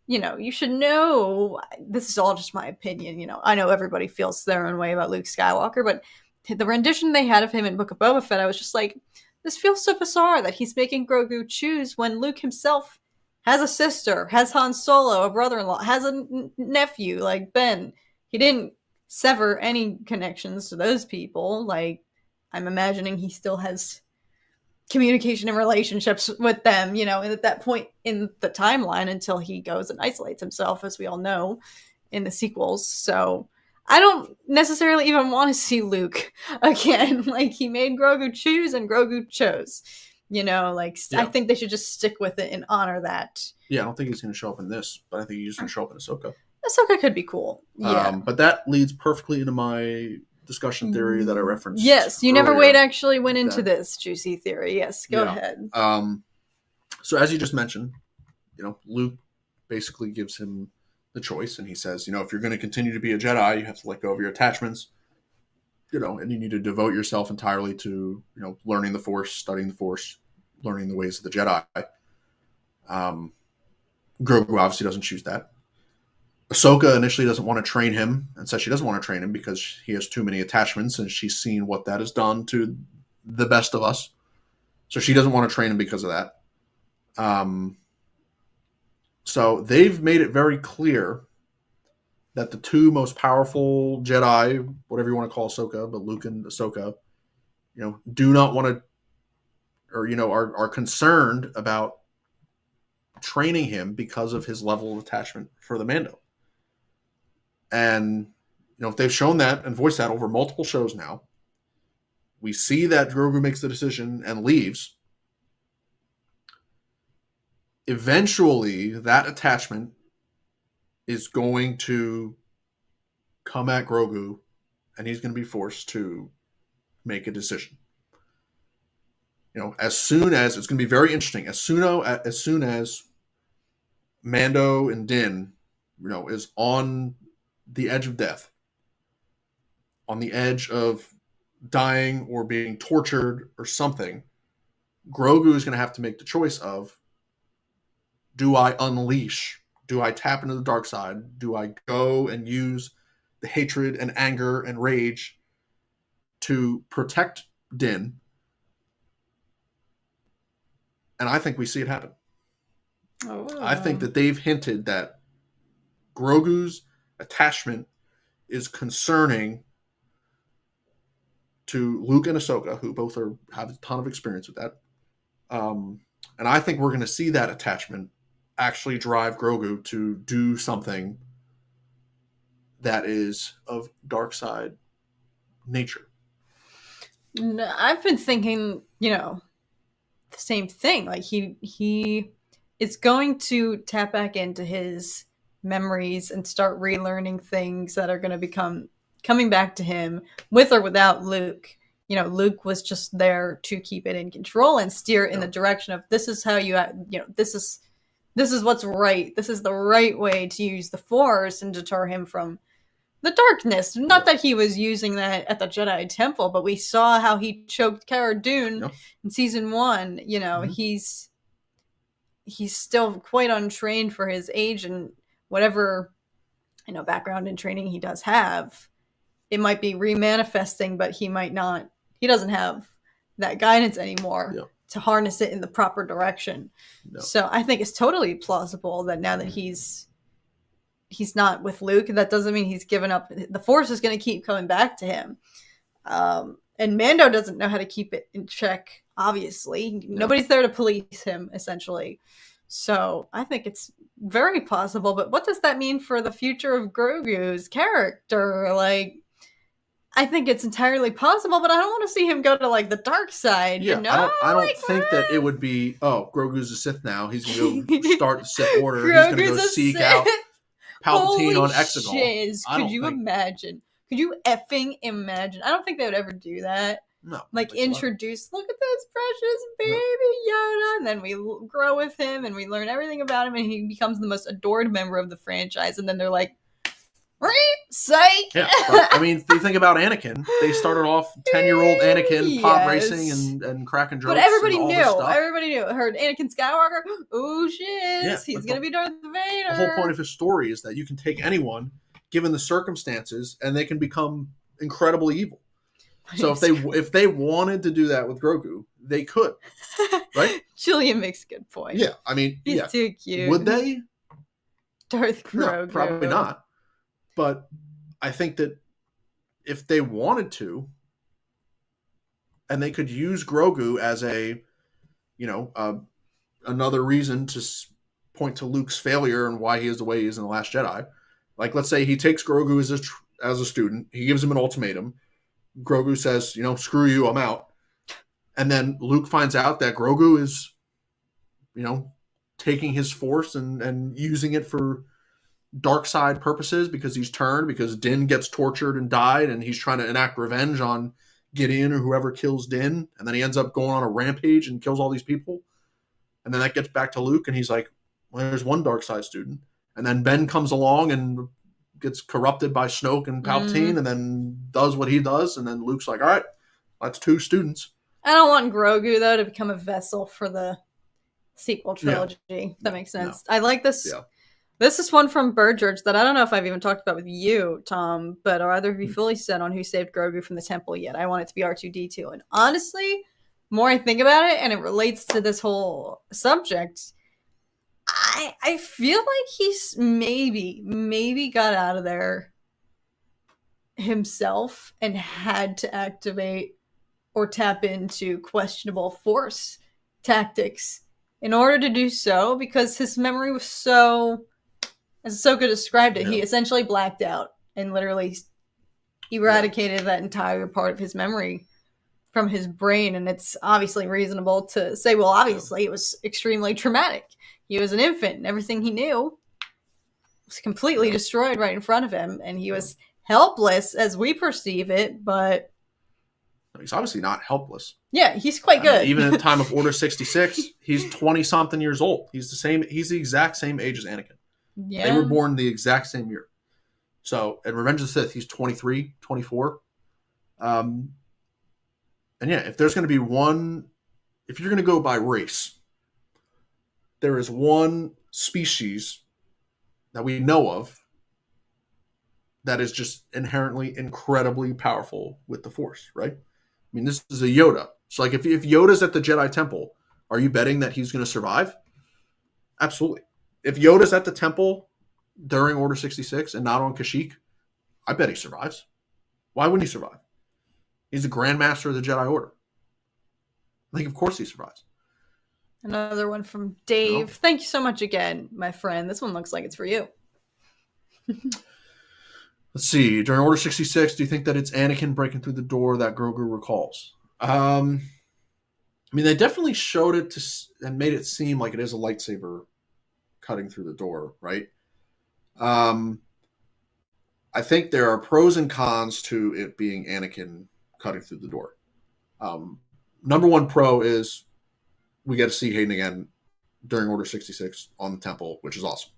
you should know. This is all just my opinion. I know everybody feels their own way about Luke Skywalker, but the rendition they had of him in Book of Boba Fett, I was just like, this feels so bizarre that he's making Grogu choose when Luke himself has a sister, has Han Solo, a brother-in-law, has a nephew like Ben. He didn't sever any connections to those people. Like, I'm imagining he still has communication and relationships with them, at that point in the timeline until he goes and isolates himself, as we all know, in the sequels. So I don't necessarily even want to see Luke again. Like, he made Grogu choose and Grogu chose. I think they should just stick with it and honor that. Yeah, I don't think he's going to show up in this, but I think he's going to show up in Ahsoka. Ahsoka could be cool. Yeah. But that leads perfectly into my discussion theory that I referenced. Yes, you never went into this juicy theory. Yes, go ahead. So as you just mentioned, Luke basically gives him the choice, and he says, if you're going to continue to be a Jedi, you have to let go of your attachments, and you need to devote yourself entirely to, learning the Force, studying the Force, learning the ways of the Jedi. Grogu obviously doesn't choose that. Ahsoka initially doesn't want to train him and says she doesn't want to train him because he has too many attachments, and she's seen what that has done to the best of us. So she doesn't want to train him because of that. So they've made it very clear that the two most powerful Jedi, whatever you want to call Ahsoka, but Luke and Ahsoka, do not want to, or are concerned about training him because of his level of attachment for the Mando. And, if they've shown that and voiced that over multiple shows now, we see that Grogu makes the decision and leaves. Eventually, that attachment is going to come at Grogu, and he's going to be forced to make a decision. As soon as, it's going to be very interesting, as soon as Mando and Din, is on the edge of death, on the edge of dying or being tortured or something, Grogu is going to have to make the choice of, do I unleash? Do I tap into the dark side? Do I go and use the hatred and anger and rage to protect Din? And I think we see it happen. Oh. I think that they've hinted that Grogu's attachment is concerning to Luke and Ahsoka, who both have a ton of experience with that. And I think we're going to see that attachment actually drive Grogu to do something that is of dark side nature. No, I've been thinking, the same thing. Like, he is going to tap back into his memories and start relearning things that are going to become coming back to him with or without Luke. Luke was just there to keep it in control and steer in the direction of, this is how this is what's right. This is the right way to use the Force and deter him from the darkness. Not that he was using that at the Jedi Temple, but we saw how he choked Cara Dune in season 1. He's he's still quite untrained for his age, and whatever, background and training he does have, it might be remanifesting, but he doesn't have that guidance anymore to harness it in the proper direction. So I think it's totally plausible that now that he's not with Luke, that doesn't mean he's given up. The Force is going to keep coming back to him. And Mando doesn't know how to keep it in check, obviously. Nobody's there to police him, essentially. So I think it's very possible. But what does that mean for the future of Grogu's character? Like, I think it's entirely possible, but I don't want to see him go to like the dark side. Yeah, I don't think that it would be. Oh, Grogu's a Sith now. He's going to go start the Sith Order. He's going to go seek out Palpatine on Exegol. Shiz. Could you imagine? Could you effing imagine? I don't think they would ever do that. No. Like introduce, look at this precious baby Yoda, and then we grow with him and we learn everything about him, and he becomes the most adored member of the franchise. And then they're like, psych. Yeah, but, I mean, if you think about Anakin, they started off 10-year-old Anakin pod racing and cracking jokes. But everybody and all knew. this stuff. Everybody knew. Heard Anakin Skywalker. Oh shit! He's gonna be Darth Vader. The whole point of his story is that you can take anyone, given the circumstances, and they can become incredibly evil. So if they wanted to do that with Grogu, they could, right? Julian makes a good point. Yeah, I mean, he's too cute. Would they? Darth Grogu? No, probably not. But I think that if they wanted to, and they could use Grogu as another reason to point to Luke's failure and why he is the way he is in The Last Jedi. Like, let's say he takes Grogu as a student. He gives him an ultimatum. Grogu says, screw you, I'm out. And then Luke finds out that Grogu is, taking his force and using it for dark side purposes because Din gets tortured and died, and he's trying to enact revenge on Gideon or whoever kills Din, and then he ends up going on a rampage and kills all these people. And then that gets back to Luke, and he's like, well, there's one dark side student. And then Ben comes along and gets corrupted by Snoke and Palpatine and then does what he does, and then Luke's like, all right, that's 2 students. I don't want Grogu, though, to become a vessel for the sequel trilogy. Yeah. That makes sense. No. I like this. Yeah. This is one from Bird George that I don't know if I've even talked about with you, Tom, but are either of you fully set on who saved Grogu from the temple yet? I want it to be R2-D2. And honestly, the more I think about it, and it relates to this whole subject, I feel like he's maybe got out of there himself and had to activate or tap into questionable Force tactics in order to do so, because his memory was so... As Ahsoka described it, he essentially blacked out and literally eradicated that entire part of his memory from his brain. And it's obviously reasonable to say, well, obviously it was extremely traumatic. He was an infant, and everything he knew was completely destroyed right in front of him, and he was helpless as we perceive it, but... He's obviously not helpless. Yeah, he's quite good. Even at the time of Order 66, he's 20-something years old. He's the exact same age as Anakin. Yeah. They were born the exact same year. So, in Revenge of the Sith, he's 23, 24. And yeah, if there's going to be if you're going to go by race, there is one species that we know of that is just inherently incredibly powerful with the Force, right? I mean, this is a Yoda. So, like, if Yoda's at the Jedi Temple, are you betting that he's going to survive? Absolutely. If Yoda's at the temple during Order 66 and not on Kashyyyk, I bet he survives. Why wouldn't he survive? He's the Grand Master of the Jedi Order. I think, of course, he survives. Another one from Dave. No. Thank you so much again, my friend. This one looks like it's for you. Let's see. During Order 66, do you think that it's Anakin breaking through the door that Grogu recalls? I mean, they definitely showed it and made it seem like it is a lightsaber cutting through the door, right? I think there are pros and cons to it being Anakin cutting through the door. Number one pro is we get to see Hayden again during Order 66 on the temple, which is awesome.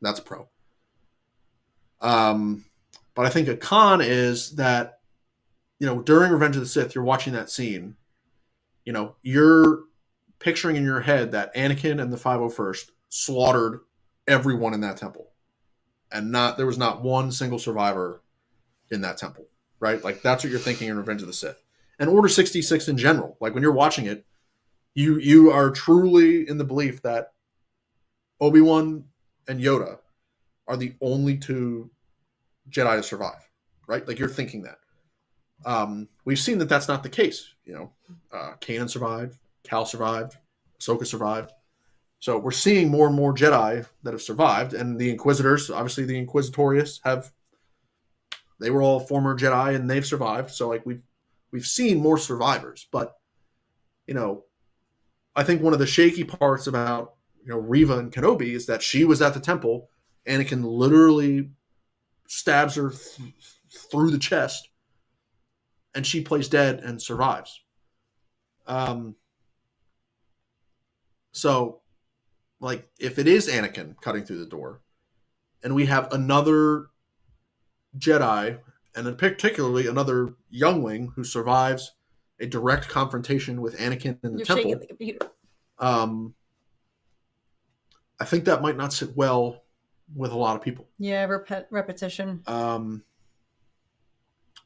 That's a pro. But I think a con is that, during Revenge of the Sith, you're watching that scene, you're picturing in your head that Anakin and the 501st slaughtered everyone in that temple, and there was not one single survivor in that temple, right? Like that's what you're thinking in Revenge of the Sith, and Order 66 in general. Like when you're watching it, you are truly in the belief that Obi-Wan and Yoda are the only two Jedi to survive, right? Like you're thinking that. We've seen that that's not the case. Kanan survived, Cal survived, Ahsoka survived. So we're seeing more and more Jedi that have survived, and the Inquisitors, obviously the Inquisitorius, they were all former Jedi and they've survived. So like we've seen more survivors, but I think one of the shaky parts about Reva and Kenobi is that she was at the temple. Anakin literally stabs her through the chest, and she plays dead and survives. So, like, if it is Anakin cutting through the door, and we have another Jedi, and particularly another youngling who survives a direct confrontation with Anakin in the temple, shaking the computer. I think that might not sit well with a lot of people. Yeah, repetition.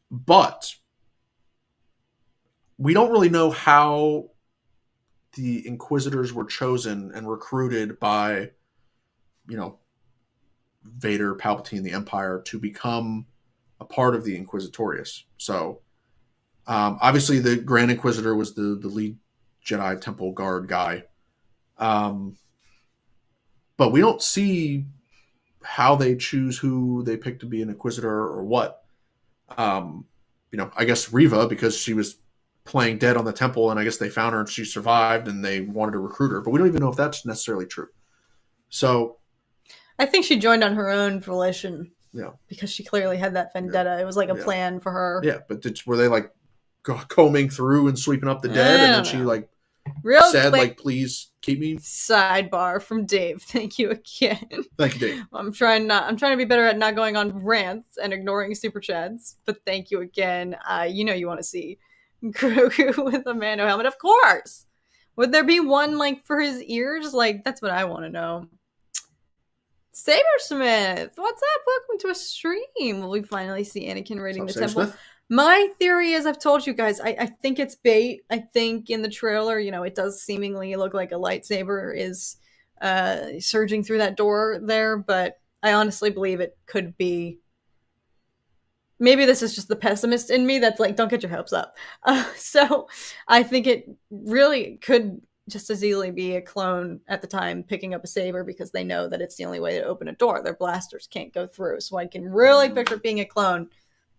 But we don't really know how the Inquisitors were chosen and recruited by, Vader, Palpatine, the Empire to become a part of the Inquisitorius. So, obviously, the Grand Inquisitor was the lead Jedi Temple Guard guy. But we don't see how they choose who they pick to be an Inquisitor or what. I guess Reva, because she was playing dead on the temple, and I guess they found her and she survived and they wanted to recruit her. But we don't even know if that's necessarily true. So I think she joined on her own volition. Yeah. Because she clearly had that vendetta. Yeah. It was like a plan for her. Yeah, but were they like combing through and sweeping up the dead, and then she like said quick, like, please keep me? Sidebar from Dave. Thank you again. Thank you, Dave. I'm trying to be better at not going on rants and ignoring super chats, but thank you again. You want to see Grogu with a Mando helmet, of course. Would there be one like for his ears? Like that's what I want to know. Sabersmith, what's up? Welcome to a stream. Will we finally see Anakin raiding the temple? My theory is, I've told you guys, I think it's bait. I think in the trailer, it does seemingly look like a lightsaber is surging through that door there, but I honestly believe it could be. Maybe this is just the pessimist in me that's like, don't get your hopes up. So I think it really could just as easily be a clone at the time picking up a saber because they know that it's the only way to open a door. Their blasters can't go through. So I can really picture it being a clone,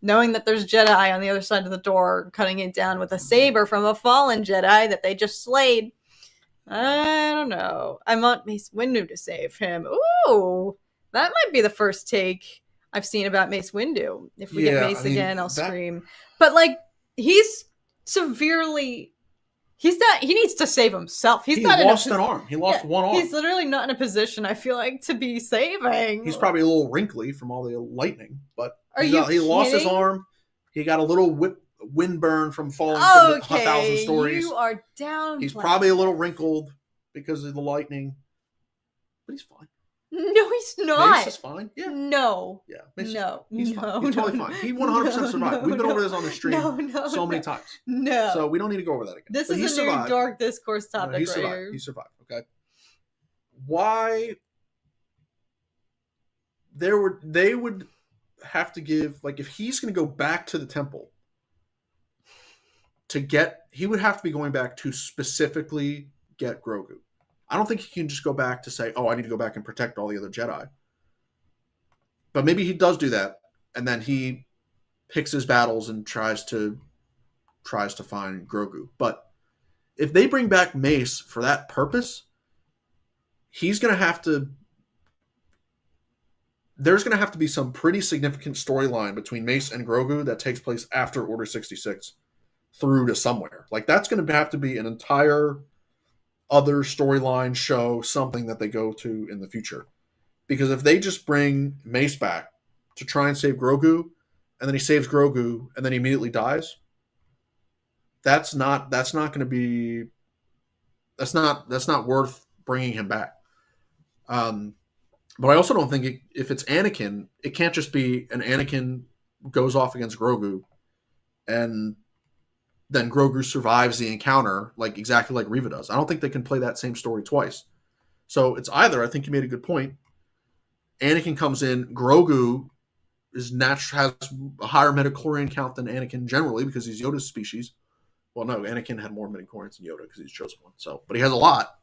knowing that there's Jedi on the other side of the door, cutting it down with a saber from a fallen Jedi that they just slayed. I don't know. I want Mace Windu to save him. Ooh, that might be the first take I've seen about Mace Windu. If we get Mace again, I'll scream. But like, he's severely... he needs to save himself. He lost an arm. He lost one arm. He's literally not in a position, I feel like, to be saving. He's probably a little wrinkly from all the lightning, but he lost his arm. He got a little wind burn from falling from the 1,000 stories. You are down. He's probably a little wrinkled because of the lightning, but he's fine. No, he's not. Mace is fine. Yeah. No. Yeah. He's fine. He's totally fine. He 100% survived. We've been over this on the stream so many times. No. So we don't need to go over that again. This is a new dark discourse topic he survived. here. He survived. Okay. Why? They would have to give, like, if he's going to go back to the temple he would have to be going back to specifically get Grogu. I don't think he can just go back to say, oh, I need to go back and protect all the other Jedi. But maybe he does do that, and then he picks his battles and tries to find Grogu. But if they bring back Mace for that purpose, there's going to have to be some pretty significant storyline between Mace and Grogu that takes place after Order 66 through to somewhere. Like, that's going to have to be an entire other storyline show, something that they go to in the future. Because if they just bring Mace back to try and save Grogu, and then he saves Grogu, and then he immediately dies, that's not going to be That's not worth bringing him back. Um, but I also don't think if it's Anakin, it can't just be an Anakin goes off against Grogu, and then Grogu survives the encounter like exactly like Reva does. I don't think they can play that same story twice. So it's either, I think you made a good point. Anakin comes in, Grogu has a higher midichlorian count than Anakin generally because he's Yoda's species. Well, no, Anakin had more midichlorians than Yoda because he's chosen one. So, but he has a lot.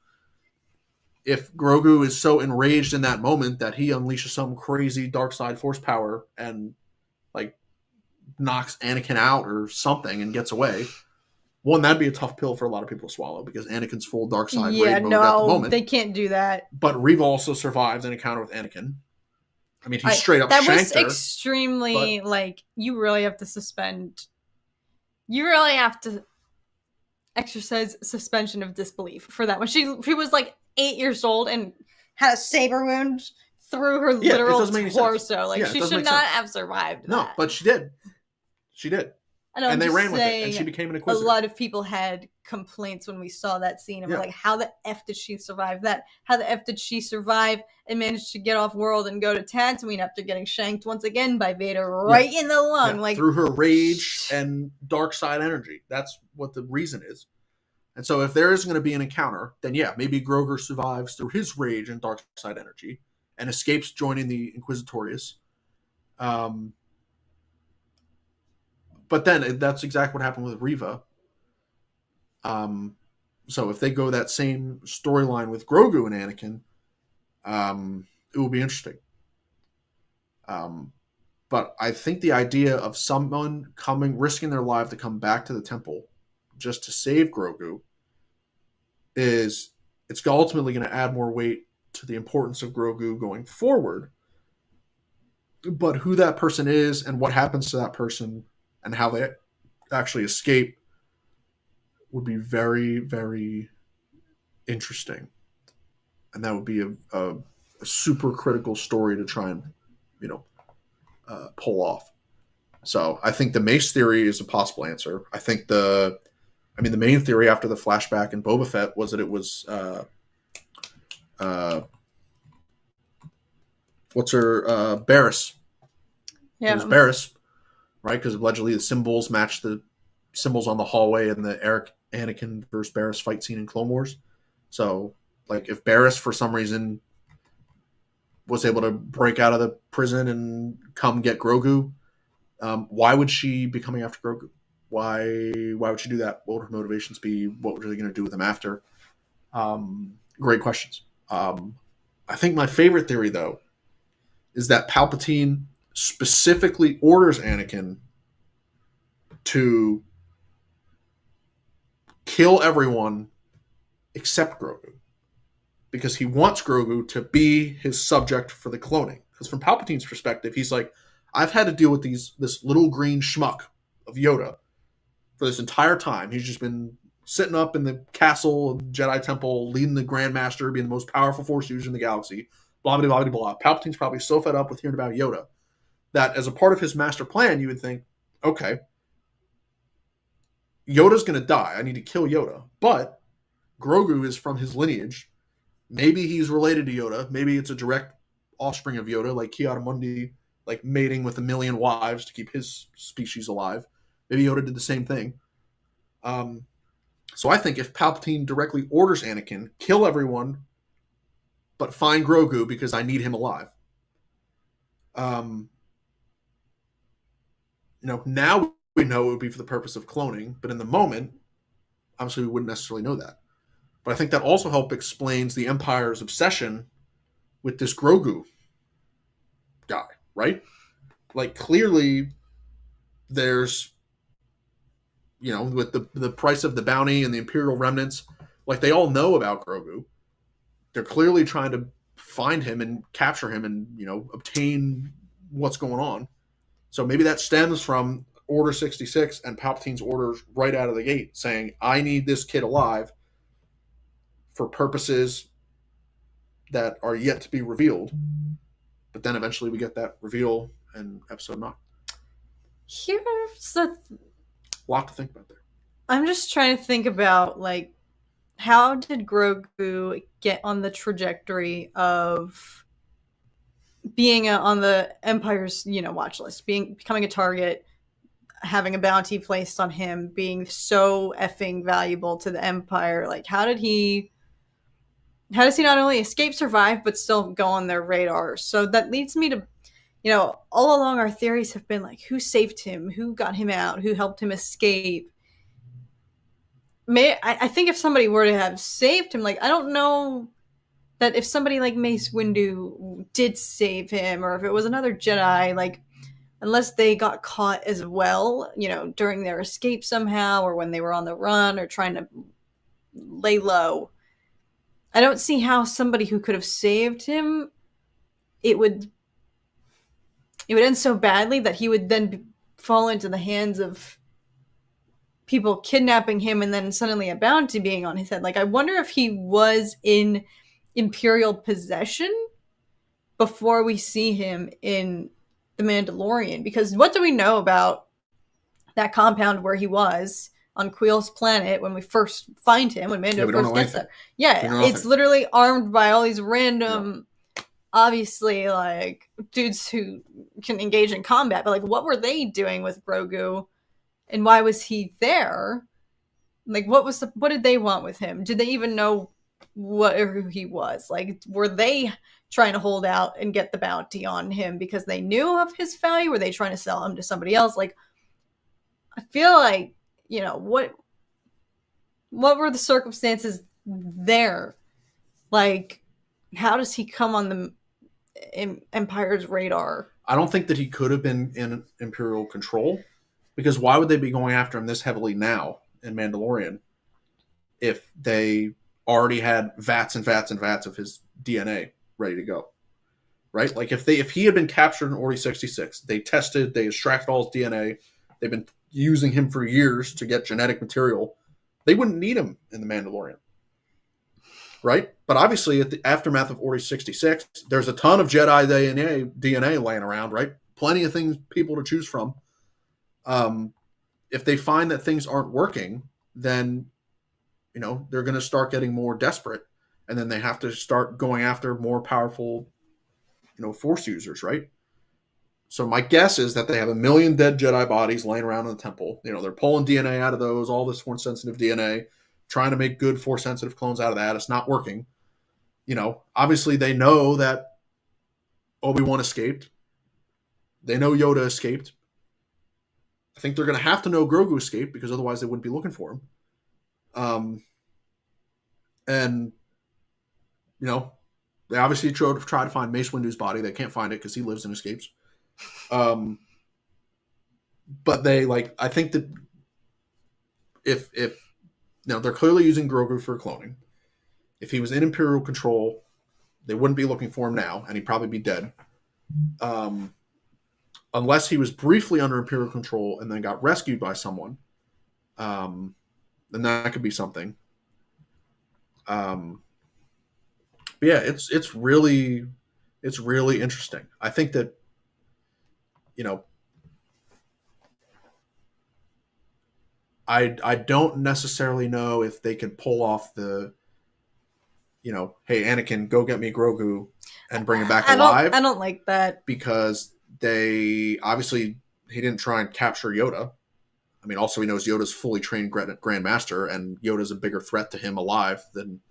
If Grogu is so enraged in that moment that he unleashes some crazy dark side force power and like knocks Anakin out or something and gets away, one, that'd be a tough pill for a lot of people to swallow because Anakin's full dark side raid mode at the moment. They can't do that. But Reva also survives an encounter with Anakin. I mean, he's straight up that shanked her. That was extremely, like, you really have to suspend. You really have to exercise suspension of disbelief for that. When she was like 8 years old and had a saber wound through her literal torso. Like, she should not have survived that. No, but she did. She did. And they ran with it, and she became an Inquisitor. A lot of people had complaints when we saw that scene, and we're like, how the F did she survive that? How the F did she survive and manage to get off world and go to Tatooine after getting shanked once again by Vader right in the lung? Like, through her rage and dark side energy. That's what the reason is. And so if there is going to be an encounter, then maybe Grogu survives through his rage and dark side energy and escapes joining the Inquisitorius. But then that's exactly what happened with Reva. So if they go that same storyline with Grogu and Anakin, it will be interesting. But I think the idea of someone risking their life to come back to the temple just to save Grogu it's ultimately going to add more weight to the importance of Grogu going forward. But who that person is and what happens to that person and how they actually escape would be very, very interesting. And that would be a super critical story to try and, pull off. So I think the Mace theory is a possible answer. I think the main theory after the flashback in Boba Fett was that it was Barriss. Yeah. It was Barriss, right? Because allegedly the symbols match the symbols on the hallway in the Anakin versus Barriss fight scene in Clone Wars. So, like, if Barriss for some reason was able to break out of the prison and come get Grogu, why would she be coming after Grogu? Why would she do that? What would her motivations be? What were they going to do with him after? Great questions. I think my favorite theory, though, is that Palpatine specifically orders Anakin to kill everyone except Grogu, because he wants Grogu to be his subject for the cloning. Because from Palpatine's perspective, he's like, I've had to deal with this little green schmuck of Yoda for this entire time. He's just been sitting up in the castle, Jedi Temple, leading the Grandmaster, being the most powerful Force user in the galaxy, blah, blah, blah, blah, blah. Palpatine's probably so fed up with hearing about Yoda that as a part of his master plan, you would think, okay, Yoda's going to die. I need to kill Yoda. But Grogu is from his lineage. Maybe he's related to Yoda. Maybe it's a direct offspring of Yoda, like Ki-Adi-Mundi, like mating with 1 million wives to keep his species alive. Maybe Yoda did the same thing. So I think if Palpatine directly orders Anakin, kill everyone, but find Grogu because I need him alive. Now we know it would be for the purpose of cloning, but in the moment, obviously we wouldn't necessarily know that. But I think that also explains the Empire's obsession with this Grogu guy, right? Like, clearly there's, with the price of the bounty and the Imperial remnants, like, they all know about Grogu. They're clearly trying to find him and capture him and, obtain what's going on. So maybe that stems from Order 66 and Palpatine's orders right out of the gate saying, I need this kid alive for purposes that are yet to be revealed. But then eventually we get that reveal in Episode 9. Here's a lot to think about there. I'm just trying to think about, like, how did Grogu get on the trajectory of being on the Empire's, watch list, becoming a target, having a bounty placed on him, being so effing valuable to the Empire? Like, how does he not only escape, survive, but still go on their radar? So that leads me to, all along our theories have been like, who saved him? Who got him out? Who helped him escape? I think if somebody were to have saved him, like, I don't know that if somebody like Mace Windu did save him, or if it was another Jedi, like, unless they got caught as well, during their escape somehow, or when they were on the run or trying to lay low, I don't see how somebody who could have saved him, it would end so badly that he would then fall into the hands of people kidnapping him and then suddenly a bounty being on his head. Like, I wonder if he was in Imperial possession before we see him in The Mandalorian, because what do we know about that compound where he was on Quill's planet when we first find him, when Mando first gets there? Yeah, it's literally armed by all these random, obviously, like, dudes who can engage in combat, but like, what were they doing with Grogu, and why was he there? Like, what did they want with him? Did they even know who he was? Like, were they trying to hold out and get the bounty on him because they knew of his value? Were they trying to sell him to somebody else? Like, I feel like, what were the circumstances there? Like, how does he come on the Empire's radar? I don't think that he could have been in Imperial control, because why would they be going after him this heavily now in Mandalorian if they already had vats and vats and vats of his DNA ready to go, right? Like, if he had been captured in Order 66, they extracted all his DNA, they've been using him for years to get genetic material, they wouldn't need him in The Mandalorian, right? But obviously, at the aftermath of Order 66, there's a ton of Jedi DNA laying around, right? Plenty of people to choose from. If they find that things aren't working, then they're going to start getting more desperate, and then they have to start going after more powerful Force users, right? So my guess is that they have 1 million dead Jedi bodies laying around in the temple. They're pulling DNA out of those, all this Force sensitive DNA, trying to make good Force sensitive clones out of that. It's not working. Obviously they know that Obi-Wan escaped. They know Yoda escaped. I think they're going to have to know Grogu escaped, because otherwise they wouldn't be looking for him. And they obviously try to find Mace Windu's body. They can't find it because he lives and escapes. But I think that if they're clearly using Grogu for cloning. If he was in Imperial control, they wouldn't be looking for him now, and he'd probably be dead. Unless he was briefly under Imperial control and then got rescued by someone, then that could be something. But yeah, it's really interesting. I think that I don't necessarily know if they could pull off the hey, Anakin, go get me Grogu and bring him back alive. I don't like that, because he didn't try and capture Yoda. I mean, also he knows Yoda's fully trained Grand Master, and Yoda's a bigger threat to him alive than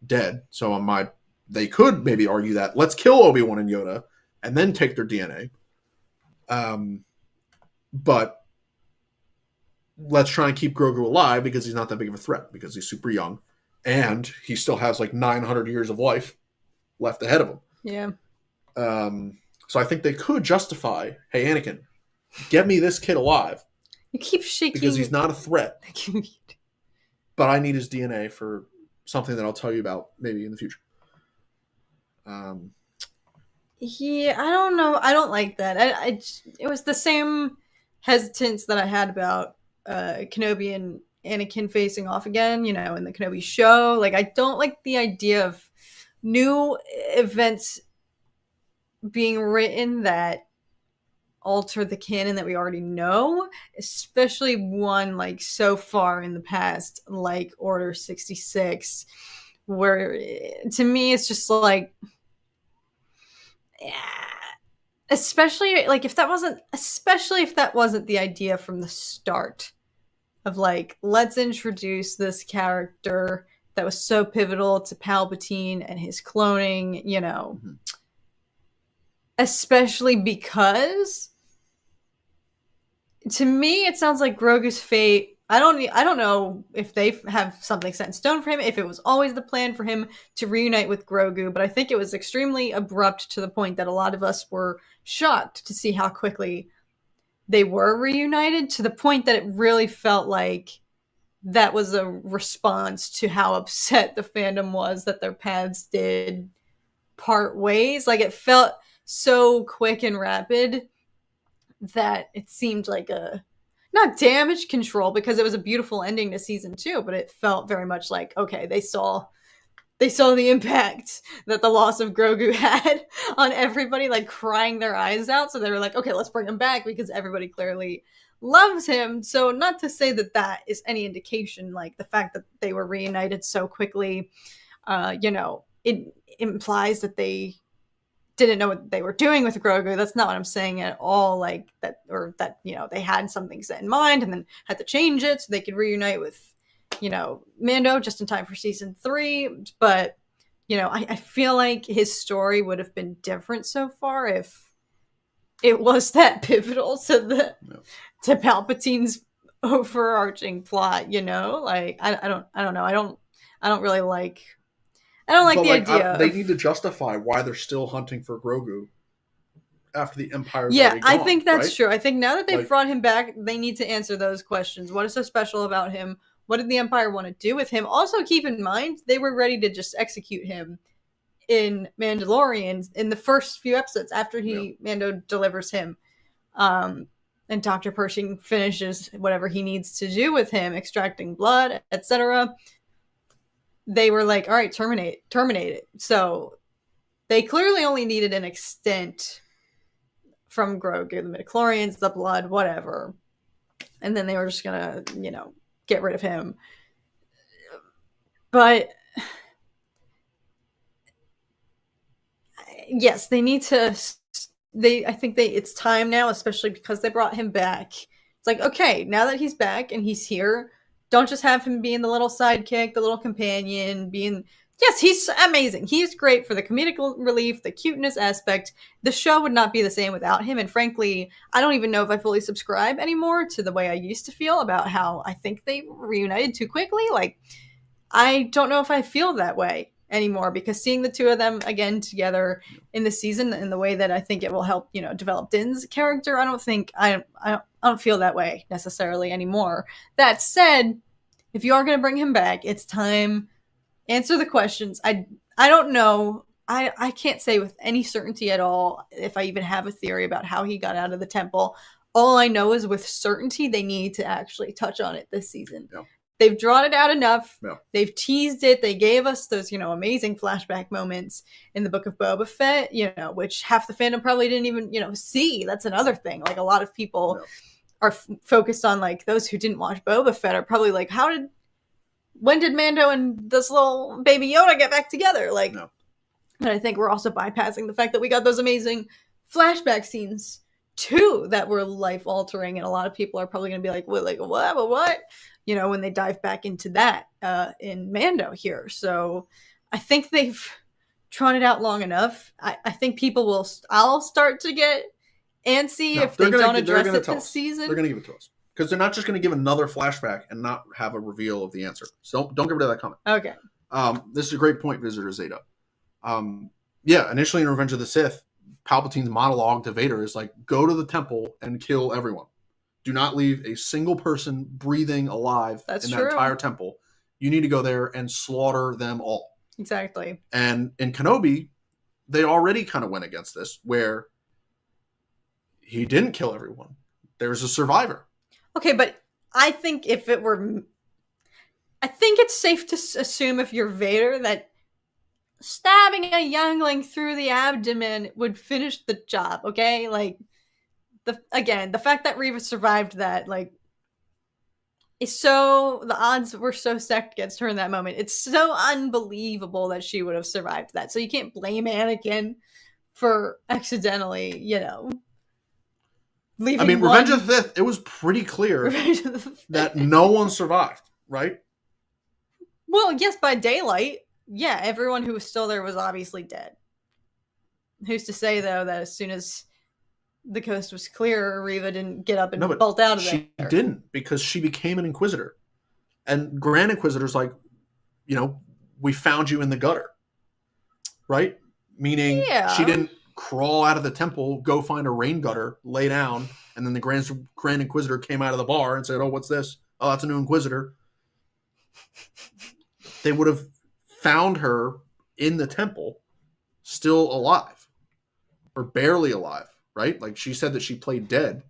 dead. So they could maybe argue that let's kill Obi-Wan and Yoda and then take their DNA. But let's try and keep Grogu alive because he's not that big of a threat, because he's super young and he still has like 900 years of life left ahead of him. Yeah. So I think they could justify, hey, Anakin, get me this kid alive. You keep shaking. Because he's not a threat. But I need his DNA for something that I'll tell you about maybe in the future. Yeah, I don't know. I don't like that. It was the same hesitance that I had about Kenobi and Anakin facing off again, in the Kenobi show. Like, I don't like the idea of new events being written that alter the canon that we already know, especially one like so far in the past, like Order 66, where to me it's just like, yeah, especially if that wasn't the idea from the start of like, let's introduce this character that was so pivotal to Palpatine and his cloning, especially because to me it sounds like Grogu's fate. I don't know if they have something set in stone for him, if it was always the plan for him to reunite with Grogu, but I think it was extremely abrupt to the point that a lot of us were shocked to see how quickly they were reunited, to the point that it really felt like that was a response to how upset the fandom was that their paths did part ways. Like, it felt so quick and rapid that it seemed like a, not damage control, because it was a beautiful ending to season 2, but it felt very much like, okay, they saw the impact that the loss of Grogu had on everybody, like crying their eyes out. So they were like, okay, let's bring him back because everybody clearly loves him. So not to say that that is any indication, like the fact that they were reunited so quickly, it implies that they didn't know what they were doing with Grogu. That's not what I'm saying at all. Like that, or that, they had something set in mind and then had to change it so they could reunite with, Mando just in time for season 3. But, I feel like his story would have been different so far if it was that pivotal to to Palpatine's overarching plot, like, I don't know. I don't really like, I don't like the idea. They need to justify why they're still hunting for Grogu after the Empire's yeah, already gone, I think that's right? true. I think now that they've brought him back, they need to answer those questions. What is so special about him? What did the Empire want to do with him? Also, keep in mind, they were ready to just execute him in Mandalorian in the first few episodes after Mando delivers him. And Dr. Pershing finishes whatever he needs to do with him, extracting blood, etc. They were like, all right, terminate it. So they clearly only needed an extent from Grogu, the midichlorians, the blood, whatever. And then they were just gonna, get rid of him. But yes, they need to. I think it's time now, especially because they brought him back. It's like, okay, now that he's back and he's here, don't just have him being the little sidekick, the little companion, yes, he's amazing. He's great for the comedic relief, the cuteness aspect. The show would not be the same without him. And frankly, I don't even know if I fully subscribe anymore to the way I used to feel about how I think they reunited too quickly. Like, I don't know if I feel that way anymore, because seeing the two of them again together in the season in the way that I think it will help, develop Din's character, I don't feel that way necessarily anymore. That said, if you are going to bring him back, it's time. Answer the questions. I don't know. I can't say with any certainty at all if I even have a theory about how he got out of the temple. All I know is with certainty they need to actually touch on it this season. Yeah. They've drawn it out enough. Yeah. They've teased it. They gave us those, amazing flashback moments in the Book of Boba Fett, which half the fandom probably didn't even, see. That's another thing. Like, a lot of people are focused on, like, those who didn't watch Boba Fett are probably like, when did Mando and this little baby Yoda get back together? Like, but I think we're also bypassing the fact that we got those amazing flashback scenes too that were life altering, and a lot of people are probably going to be like, what? When they dive back into that in Mando here. So I think they've drawn it out long enough. I think people I'll start to get antsy if they don't address it this season. They're going to give it to us. Because they're not just going to give another flashback and not have a reveal of the answer. So don't get rid of that comment. Okay. This is a great point, Visitor Zeta. Initially in Revenge of the Sith, Palpatine's monologue to Vader is like, go to the temple and kill everyone. Do not leave a single person breathing alive that entire temple. You need to go there and slaughter them all. Exactly. And in Kenobi, they already kind of went against this, where he didn't kill everyone. There's a survivor. Okay, but I think it's safe to assume if you're Vader that stabbing a youngling through the abdomen would finish the job, okay? Like, the fact that Reva survived that, like, is so, the odds were so stacked against her in that moment. It's so unbelievable that she would have survived that. So you can't blame Anakin for accidentally, leaving. I mean, Revenge of the Sith, it was pretty clear that no one survived, right? Well, yes, by daylight, yeah, everyone who was still there was obviously dead. Who's to say, though, that as soon as the coast was clear, Reva didn't get up and bolt out of there? She didn't, because she became an Inquisitor. And Grand Inquisitor's like, we found you in the gutter, right? Meaning she didn't crawl out of the temple, go find a rain gutter, lay down, and then the Grand Inquisitor came out of the bar and said, oh, what's this? Oh, that's a new Inquisitor. They would have found her in the temple, still alive, or barely alive, right? Like, she said that she played dead,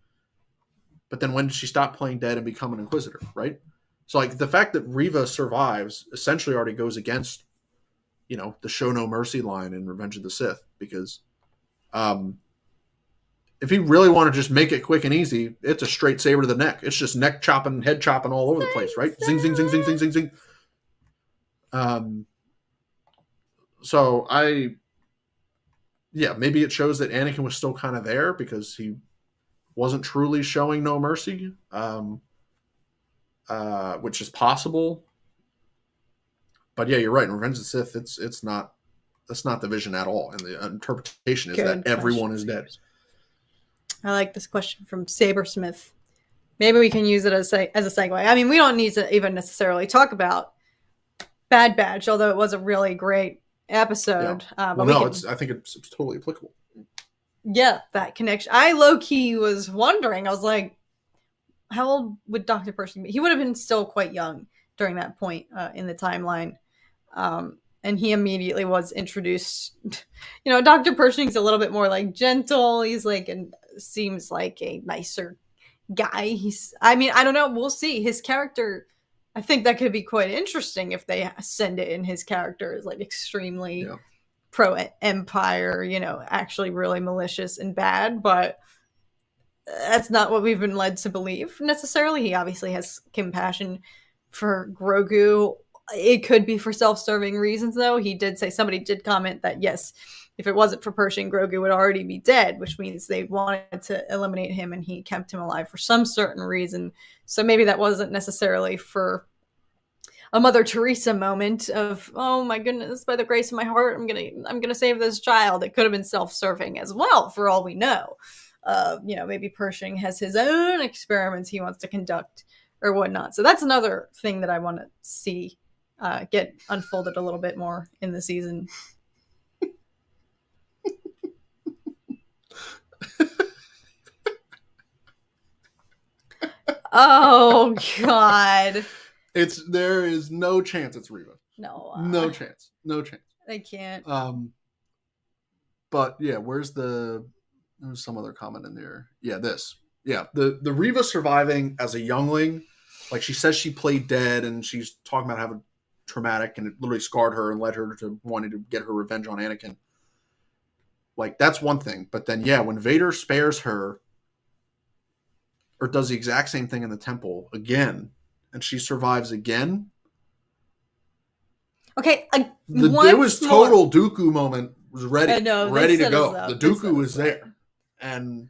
but then when did she stop playing dead and become an Inquisitor, right? So, like, the fact that Reva survives essentially already goes against, the show no mercy line in Revenge of the Sith, because if you really want to just make it quick and easy, it's a straight saber to the neck. It's just neck chopping, head chopping all over the place, right? Zing, zing, zing, zing, zing, zing, zing. So maybe it shows that Anakin was still kind of there because he wasn't truly showing no mercy, which is possible. But yeah, you're right. In Revenge of the Sith, that's not the vision at all, and the interpretation is that everyone is dead. I like this question from Sabersmith. Maybe we can use it as a segue. I mean, we don't need to even necessarily talk about Bad Batch, although it was a really great episode. Yeah. I think it's totally applicable. Yeah, that connection. I low-key was wondering. I was like, how old would Dr. Pershing be? He would have been still quite young during that point in the timeline. And he immediately was introduced. Dr. Pershing's a little bit more like gentle. He's like, and seems like a nicer guy. I don't know. We'll see. His character, I think that could be quite interesting if they send it in his character as like extremely pro-Empire, actually really malicious and bad. But that's not what we've been led to believe necessarily. He obviously has compassion for Grogu. It could be for self-serving reasons, though. Somebody did comment that, yes, if it wasn't for Pershing, Grogu would already be dead, which means they wanted to eliminate him and he kept him alive for some certain reason. So maybe that wasn't necessarily for a Mother Teresa moment of, oh my goodness, by the grace of my heart, I'm gonna save this child. It could have been self-serving as well, for all we know. Maybe Pershing has his own experiments he wants to conduct or whatnot. So that's another thing that I want to see get unfolded a little bit more in the season. Oh God! There is no chance it's Reva. No chance. They can't. But yeah, there's some other comment in there. Yeah, the Reva surviving as a youngling, like she says she played dead and she's talking about having traumatic and it literally scarred her and led her to wanting to get her revenge on Anakin. Like, that's one thing. But then, when Vader spares her or does the exact same thing in the temple again and she survives again. Okay. There was total Dooku moment was ready to go. The Dooku was there. And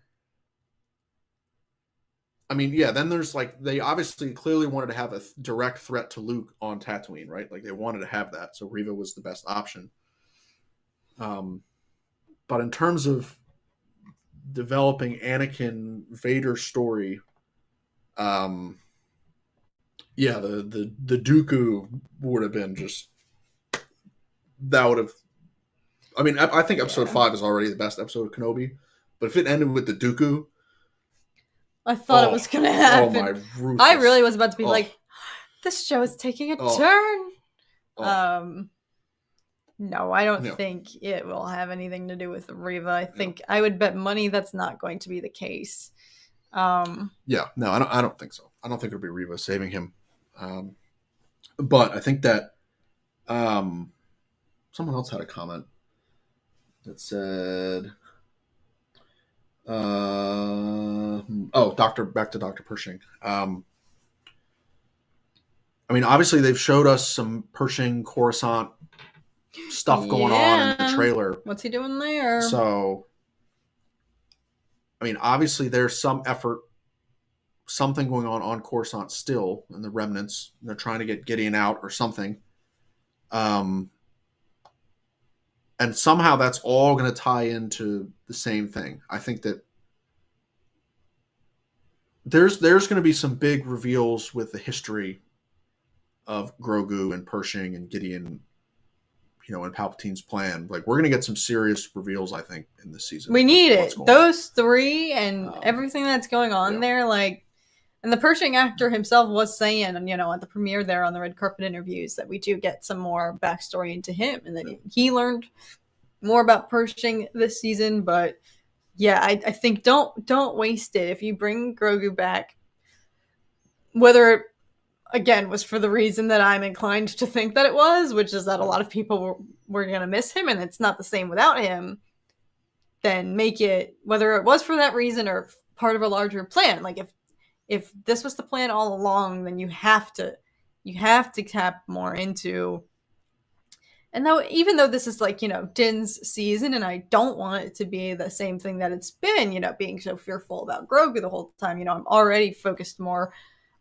then there's like, they obviously clearly wanted to have a direct threat to Luke on Tatooine, right? Like, they wanted to have that. So Reva was the best option. But in terms of developing Anakin Vader story, the Dooku would have been just, that would have, I think episode 5 is already the best episode of Kenobi, but if it ended with the Dooku, I thought it was going to happen. Oh my Rufus. I really was about to be like, this show is taking a turn. No, I don't think it will have anything to do with Reva. I think I would bet money that's not going to be the case. No, I don't think so. I don't think it'll be Reva saving him. But I think that someone else had a comment that said Back to Dr. Pershing. I mean, obviously they've showed us some Pershing Coruscant stuff going on in the trailer. What's he doing there? So, I mean, obviously there's some effort, something going on Coruscant still, and the remnants. They're trying to get Gideon out or something. And somehow that's all going to tie into the same thing. I think that there's going to be some big reveals with the history of Grogu and Pershing and Gideon, and Palpatine's plan. Like, we're going to get some serious reveals, I think, in this season. We need it. Those three and everything that's going on there, like, and the Pershing actor himself was saying, at the premiere there on the red carpet interviews, that we do get some more backstory into him, and that he learned more about Pershing this season. But yeah, I think don't waste it. If you bring Grogu back, whether it, again, was for the reason that I'm inclined to think that it was, which is that a lot of people were going to miss him, and it's not the same without him, then make it, whether it was for that reason or part of a larger plan. Like, if this was the plan all along, then you have to tap more into. And even though this is like, Din's season, and I don't want it to be the same thing that it's been, being so fearful about Grogu the whole time. I'm already focused more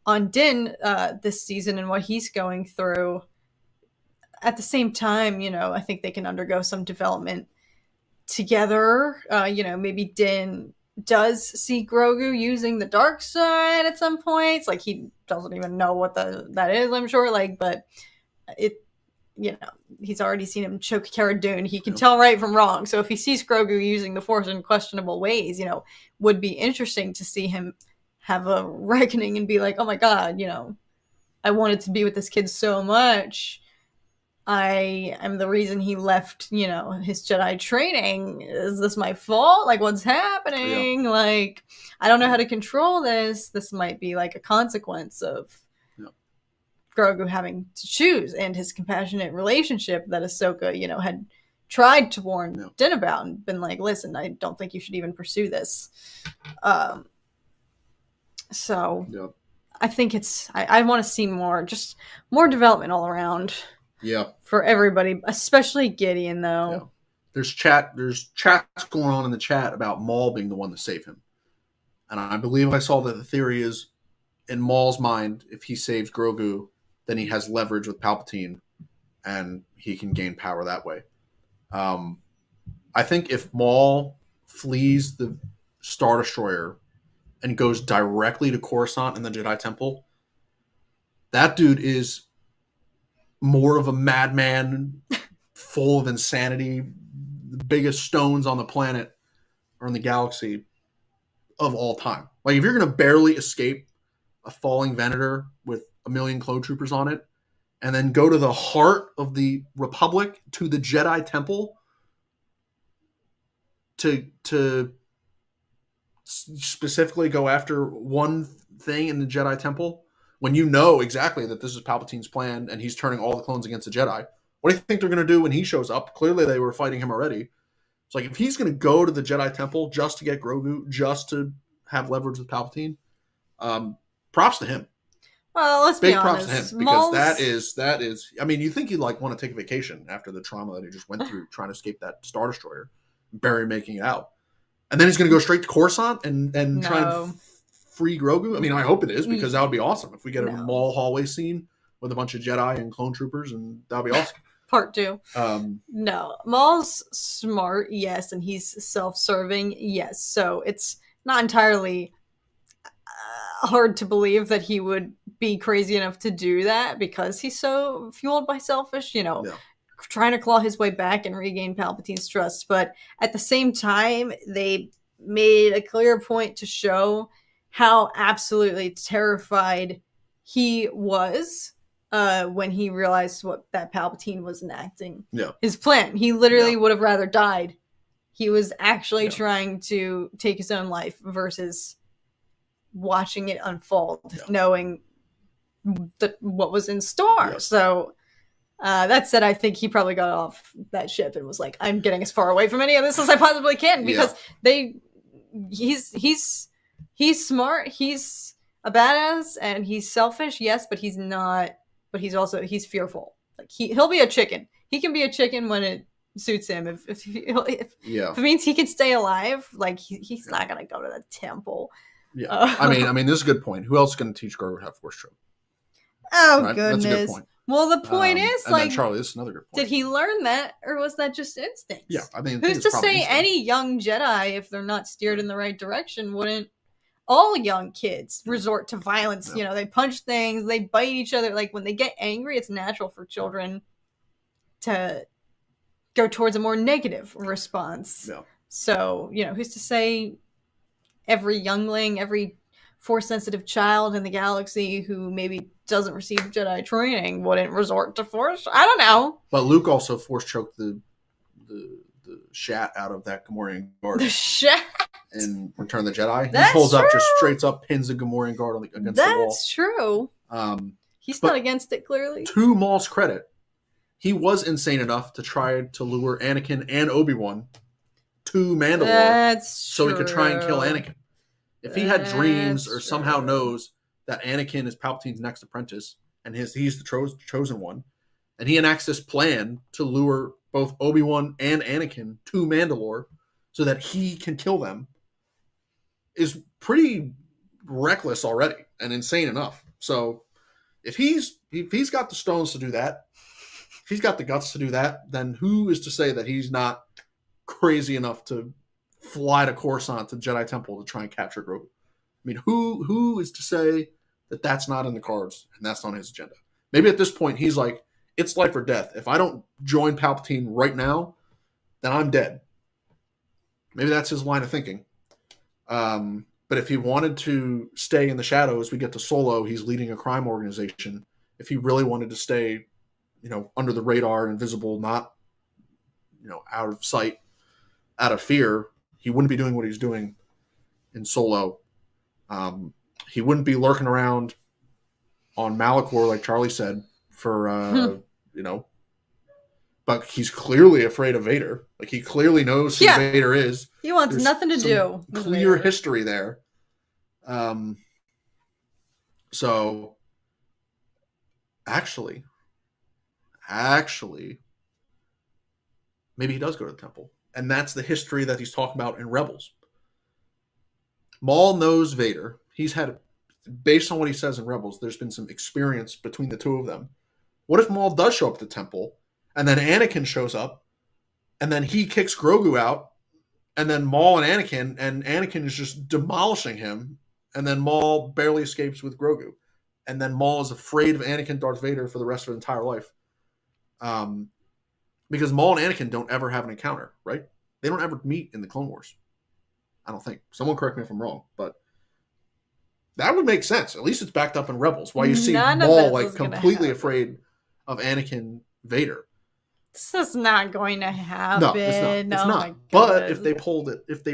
on Din this season and what he's going through. At the same time, I think they can undergo some development together. Maybe Din does see Grogu using the dark side at some points. Like, he doesn't even know what that is, I'm sure. Like, but it, he's already seen him choke Cara Dune. He can tell right from wrong. So if he sees Grogu using the Force in questionable ways, would be interesting to see him have a reckoning and be like, oh my God, I wanted to be with this kid so much. I am the reason he left, his Jedi training. Is this my fault? Like, what's happening? Yeah. Like, I don't know how to control this. This might be like a consequence of Grogu having to choose, and his compassionate relationship that Ahsoka, had tried to warn Din about and been like, listen, I don't think you should even pursue this. So I think I want to see more development all around. Yeah. For everybody, especially Gideon, though. Yeah. There's chats going on in the chat about Maul being the one to save him. And I believe I saw that the theory is, in Maul's mind, if he saves Grogu, then he has leverage with Palpatine and he can gain power that way. I think if Maul flees the Star Destroyer and goes directly to Coruscant and the Jedi Temple, that dude is more of a madman, full of insanity, the biggest stones on the planet or in the galaxy of all time. Like, if you're going to barely escape a falling Venator with a million clone troopers on it, and then go to the heart of the Republic, to the Jedi Temple, to specifically go after one thing in the Jedi Temple, when you know exactly that this is Palpatine's plan and he's turning all the clones against the Jedi, what do you think they're going to do when he shows up? Clearly they were fighting him already. It's like, if he's going to go to the Jedi Temple just to get Grogu, just to have leverage with Palpatine, props to him. Well, let's be honest. Big props to him, because that is. I mean, you think he'd want to take a vacation after the trauma that he just went through trying to escape that Star Destroyer, barely making it out, and then he's going to go straight to Coruscant and try and free Grogu. I mean, I hope it is, because that would be awesome if we get a Maul hallway scene with a bunch of Jedi and clone troopers, and that would be awesome. Part 2. No, Maul's smart, yes, and he's self-serving, yes. So it's not entirely hard to believe that he would be crazy enough to do that, because he's so fueled by selfish, trying to claw his way back and regain Palpatine's trust. But at the same time, they made a clear point to show how absolutely terrified he was when he realized that Palpatine was enacting his plan. He literally would have rather died. He was actually trying to take his own life versus watching it unfold, knowing what was in store. So that said, I think he probably got off that ship and was like, I'm getting as far away from any of this as I possibly can, because he's He's smart. He's a badass, and he's selfish. Yes, but he's not. But he's fearful. Like he'll be a chicken. He can be a chicken when it suits him. If it means he can stay alive, like he's not gonna go to the temple. Yeah, I mean, this is a good point. Who else is going to teach Grogu how to force choke? Oh, right? Goodness. That's a good point. Well, the point is, like, Charlie, this is another good point. Did he learn that, or was that just instincts? Yeah, I mean, who's to say any young Jedi, if they're not steered in the right direction, wouldn't all young kids resort to violence? Yeah. You know, they punch things, they bite each other. Like, when they get angry, it's natural for children to go towards a more negative response. Yeah. So, you know, who's to say every youngling, every Force-sensitive child in the galaxy who maybe doesn't receive Jedi training wouldn't resort to Force? I don't know. But Luke also Force choked the shat out of that Gamorrean guard. The shat? In Return of the Jedi. He pulls up, just straight up pins the Gamorrean guard against the wall. That's true. He's not against it, clearly. To Maul's credit, he was insane enough to try to lure Anakin and Obi-Wan to Mandalore so he could try and kill Anakin. If he had dreams or somehow knows that Anakin is Palpatine's next apprentice and he's the chosen one, and he enacts this plan to lure both Obi-Wan and Anakin to Mandalore so that he can kill them, is pretty reckless already and insane enough. So if he's got the stones to do that, if he's got the guts to do that, then who is to say that he's not crazy enough to fly to Coruscant to Jedi Temple to try and capture Grogu? I mean, who is to say that that's not in the cards and that's not his agenda? Maybe at this point he's like, it's life or death. If I don't join Palpatine right now, then I'm dead. Maybe that's his line of thinking. But if he wanted to stay in the shadows, we get to Solo. He's leading a crime organization. If he really wanted to stay, you know, under the radar, invisible, not, you know, out of sight, out of fear, he wouldn't be doing what he's doing in Solo. He wouldn't be lurking around on Malachor, like Charlie said, for, you know, but he's clearly afraid of Vader. Like, he clearly knows who Vader is. He wants nothing to do. Clear history there. So, actually, maybe he does go to the temple. And that's the history that he's talking about in Rebels. Maul knows Vader. He's had, based on what he says in Rebels, there's been some experience between the two of them. What if Maul does show up at the temple, and then Anakin shows up, and then he kicks Grogu out, and then Maul and Anakin is just demolishing him, and then Maul barely escapes with Grogu. And then Maul is afraid of Anakin Darth Vader for the rest of his entire life. Because Maul and Anakin don't ever have an encounter, right? They don't ever meet in the Clone Wars. I don't think. Someone correct me if I'm wrong, but that would make sense. At least it's backed up in Rebels. Why you see Maul like completely afraid of Anakin Vader. This is not going to happen. No, it's not. But if they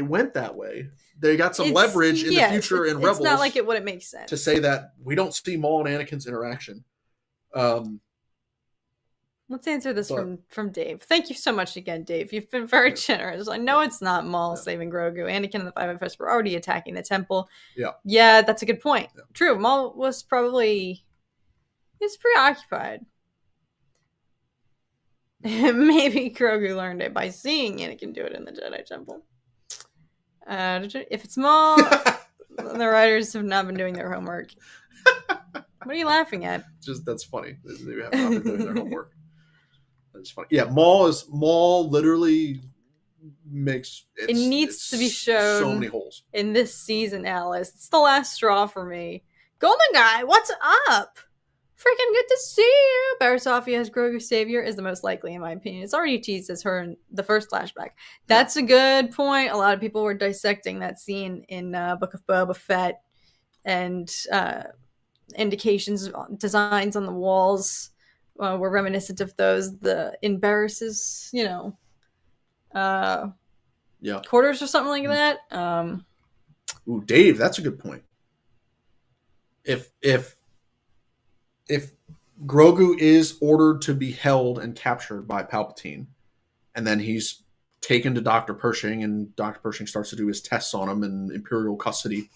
went that way, they got some leverage in the future in Rebels. It's not like it wouldn't make sense to say that we don't see Maul and Anakin's interaction. Let's answer this from Dave. Thank you so much again, Dave. You've been very generous. I know it's not Maul saving Grogu. Anakin and the Five FS were already attacking the temple. Yeah, that's a good point. Yeah. True. Maul was preoccupied. Maybe Grogu learned it by seeing Anakin do it in the Jedi Temple. If it's Maul, the writers have not been doing their homework. What are you laughing at? That's funny. They have not been doing their homework. That's funny. Yeah, Maul literally makes it needs to be shown so many holes in this season, Alice. It's the last straw for me. Golden Guy, what's up? Freaking good to see you. Barasafia as Grogu's savior is the most likely, in my opinion. It's already teased as her in the first flashback. That's a good point. A lot of people were dissecting that scene in Book of Boba Fett, and indications, designs on the walls were reminiscent of those. In Barris's, quarters or something like that. Ooh, Dave, that's a good point. If Grogu is ordered to be held and captured by Palpatine, and then he's taken to Dr. Pershing, and Dr. Pershing starts to do his tests on him in Imperial custody,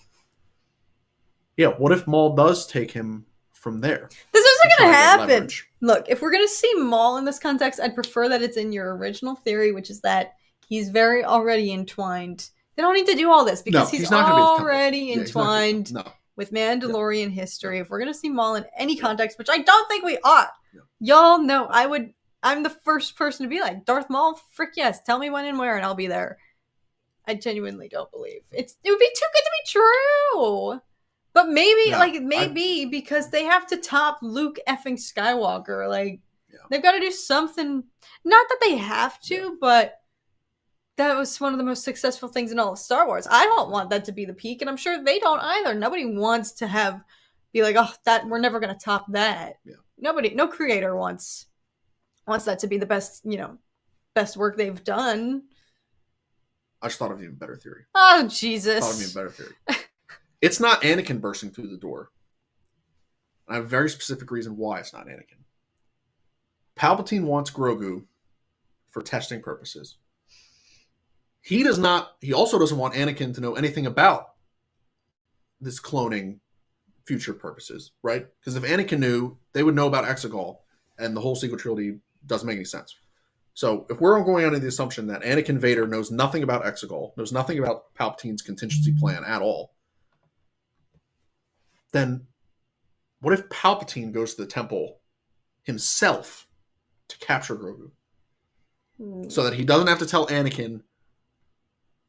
Yeah, what if Maul does take him from there? This isn't to going to try and get happen. leverage? Look, if we're going to see Maul in this context, I'd prefer that it's in your original theory, which is that he's very already entwined. They don't need to do all this because No, he's not gonna be at the temple. already Yeah, he's not gonna- entwined no. with Mandalorian history. No. If we're going to see Maul in any context, which I don't think we ought, No. y'all know I'm the first person to be like, Darth Maul, frick yes, tell me when and where and I'll be there. I genuinely don't believe. It would be too good to be true. But maybe, because they have to top Luke effing Skywalker. Like, they've got to do something. Not that they have to, but that was one of the most successful things in all of Star Wars. I don't want that to be the peak, and I'm sure they don't either. Nobody wants to be like, oh, that we're never going to top that. Yeah. No creator wants that to be the best work they've done. I just thought of an even better theory. Oh, Jesus. I thought of an even better theory. It's not Anakin bursting through the door. I have a very specific reason why it's not Anakin. Palpatine wants Grogu for testing purposes. He also doesn't want Anakin to know anything about this cloning future purposes, right? Because if Anakin knew, they would know about Exegol, and the whole sequel trilogy doesn't make any sense. So if we're going under the assumption that Anakin Vader knows nothing about Exegol, knows nothing about Palpatine's contingency plan at all, then what if Palpatine goes to the temple himself to capture Grogu? So that he doesn't have to tell Anakin,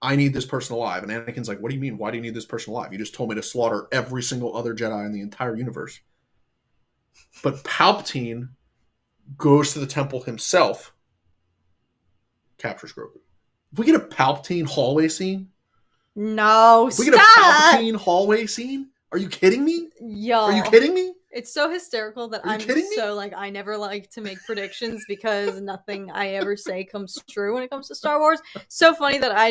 I need this person alive. And Anakin's like, what do you mean? Why do you need this person alive? You just told me to slaughter every single other Jedi in the entire universe. But Palpatine goes to the temple himself, captures Grogu. If we get a Palpatine hallway scene? No, if we get a Palpatine hallway scene? Are you kidding me? Yo. Are you kidding me? It's so hysterical that I'm so like, I never like to make predictions because nothing I ever say comes true when it comes to Star Wars. So funny that I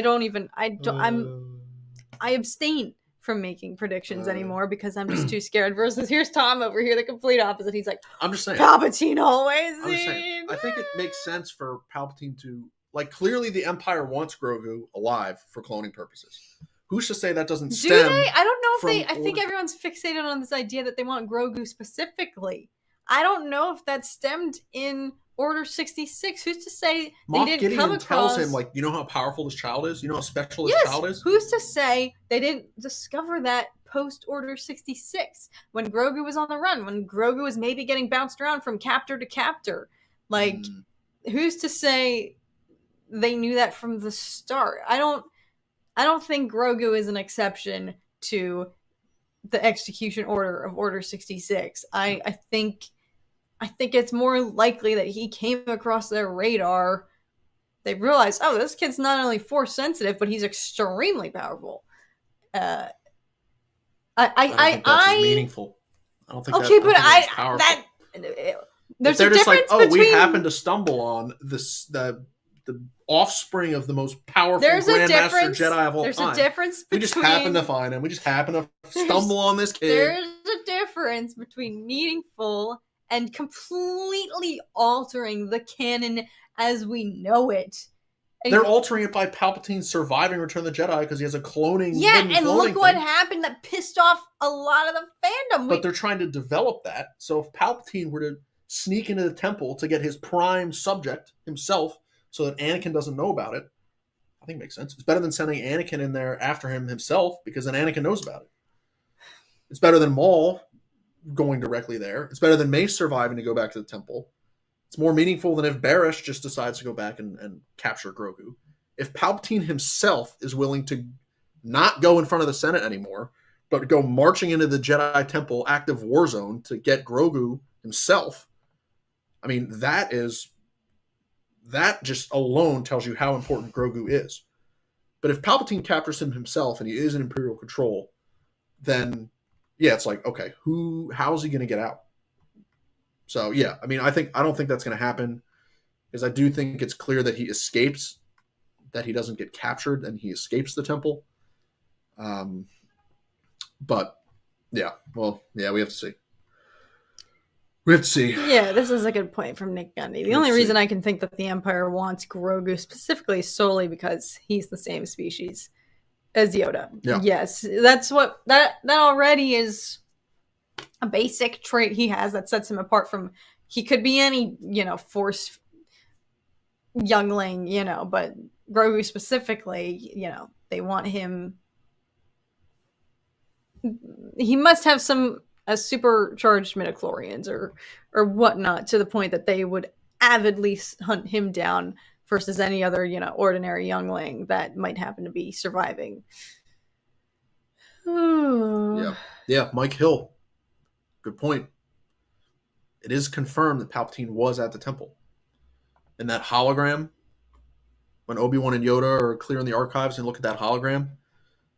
abstain from making predictions anymore because I'm just too scared. Versus here's Tom over here, the complete opposite. He's like, I'm just saying, Palpatine always. I'm just saying, I think it makes sense for Palpatine to, like, clearly the Empire wants Grogu alive for cloning purposes. Who's to say that doesn't stem? Do they? I don't know if they. I think everyone's fixated on this idea that they want Grogu specifically. I don't know if that stemmed in Order 66. Who's to say they Moff didn't Gideon come across? tells him, like, you know how powerful this child is? You know how special this child is? Who's to say they didn't discover that post Order 66 when Grogu was on the run, when Grogu was maybe getting bounced around from captor to captor? Like, who's to say they knew that from the start? I don't think Grogu is an exception to the execution order of Order 66. I think it's more likely that he came across their radar. They realized, oh, this kid's not only Force sensitive, but he's extremely powerful. I don't think that's as meaningful. I don't think okay, but there's a difference like, oh, we happened to stumble on this the offspring of the most powerful Grandmaster Jedi of all time. There's a difference between... We just happen to find him. We just happen to stumble on this kid. There's a difference between meaningful and completely altering the canon as we know it. And they're altering it by Palpatine surviving Return of the Jedi because he has a cloning. Yeah, and look what happened that pissed off a lot of the fandom. But they're trying to develop that. So if Palpatine were to sneak into the temple to get his prime subject himself, so that Anakin doesn't know about it, I think it makes sense. It's better than sending Anakin in there after him himself, because then Anakin knows about it. It's better than Maul going directly there. It's better than Mace surviving to go back to the temple. It's more meaningful than if Barrish just decides to go back and capture Grogu. If Palpatine himself is willing to not go in front of the Senate anymore, but go marching into the Jedi Temple active war zone to get Grogu himself, I mean, that just alone tells you how important Grogu is. But if Palpatine captures him himself and he is in Imperial control, then yeah, it's like, okay, how's he going to get out? So yeah, I mean, I don't think that's going to happen, because I do think it's clear that he escapes, that he doesn't get captured and he escapes the temple. But yeah, well, yeah, we have to see. We have to see. Yeah, this is a good point from Nick Gundy. The only reason I can think that the Empire wants Grogu specifically is solely because he's the same species as Yoda. Yeah. Yes, that's what that already is a basic trait he has that sets him apart from. He could be any Force youngling, but Grogu specifically, they want him. He must have some supercharged midichlorians or whatnot to the point that they would avidly hunt him down versus any other ordinary youngling that might happen to be surviving. Yeah, Mike Hill. Good point. It is confirmed that Palpatine was at the temple. And that hologram, when Obi-Wan and Yoda are clearing the archives and look at that hologram,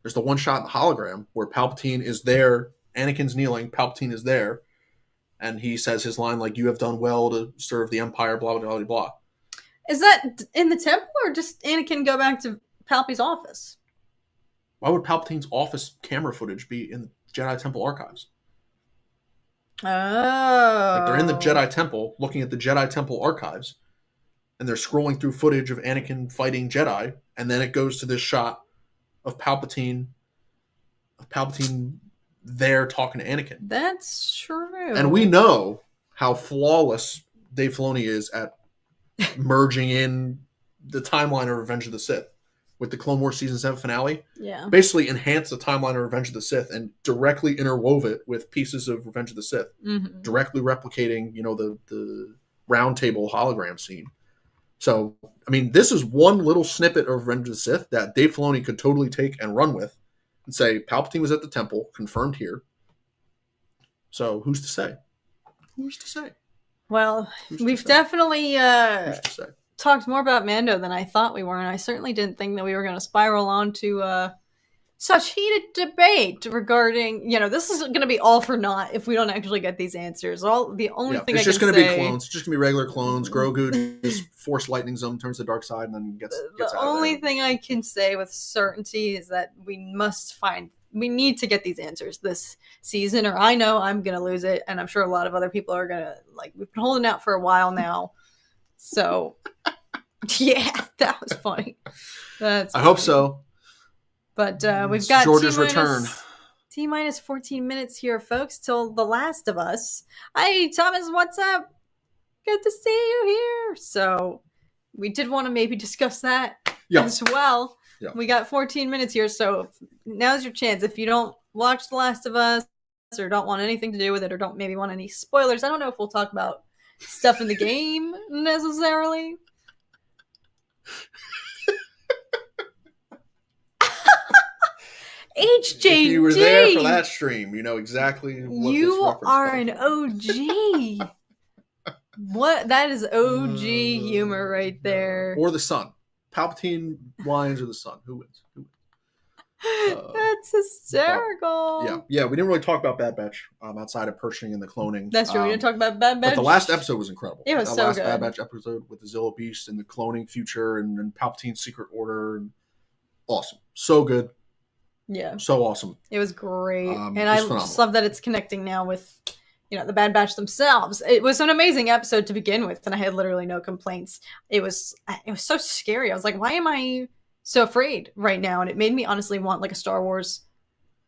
there's the one shot in the hologram where Palpatine is there, Anakin's kneeling, Palpatine is there, and he says his line like, "You have done well to serve the Empire, blah, blah, blah, blah." Is that in the temple or just Anakin go back to Palpy's office? Why would Palpatine's office camera footage be in the Jedi Temple archives? Oh. Like they're in the Jedi Temple looking at the Jedi Temple archives, and they're scrolling through footage of Anakin fighting Jedi, and then it goes to this shot of Palpatine there talking to Anakin. That's true. And we know how flawless Dave Filoni is at merging in the timeline of Revenge of the Sith with the Clone Wars Season 7 finale. Yeah. Basically enhance the timeline of Revenge of the Sith and directly interwove it with pieces of Revenge of the Sith. Mm-hmm. Directly replicating, the round table hologram scene. So, I mean, this is one little snippet of Revenge of the Sith that Dave Filoni could totally take and run with and say, Palpatine was at the temple, confirmed here. So, who's to say? Who's to say? Well, we've definitely talked more about Mando than I thought we were, and I certainly didn't think that we were going to spiral on to such heated debate regarding, this is going to be all for naught if we don't actually get these answers. The only thing it's I just can going to say, be clones. It's just going to be regular clones. Grogu just force lightnings them, turns to the dark side, and then gets the out only of there. thing I can say with certainty is that we need to get these answers this season, or I know I'm going to lose it, and I'm sure a lot of other people are going to, we've been holding out for a while now. So, yeah, that was funny. I hope so. But we've got George's return. T-minus 14 minutes here, folks, till The Last of Us. Hi, Thomas, what's up? Good to see you here. So we did want to maybe discuss that as well. Yeah. We got 14 minutes here, so now's your chance. If you don't watch The Last of Us or don't want anything to do with it or don't maybe want any spoilers, I don't know if we'll talk about stuff in the game necessarily. HJD. If you were there for that stream, you know exactly what you this are an OG. What? That is OG humor right there. Or the sun. Palpatine lines or the sun. Who wins? That's hysterical. Yeah. We didn't really talk about Bad Batch outside of Pershing and the cloning. That's true. We didn't talk about Bad Batch. But the last episode was incredible. It was so last good. Bad Batch episode with the Zillo Beast and the cloning future and Palpatine's secret order. And awesome. So good. Yeah. So awesome. It was great. And I just love that it's connecting now with, the Bad Batch themselves. It was an amazing episode to begin with, and I had literally no complaints. It was so scary. I was like, why am I so afraid right now? And it made me honestly want a Star Wars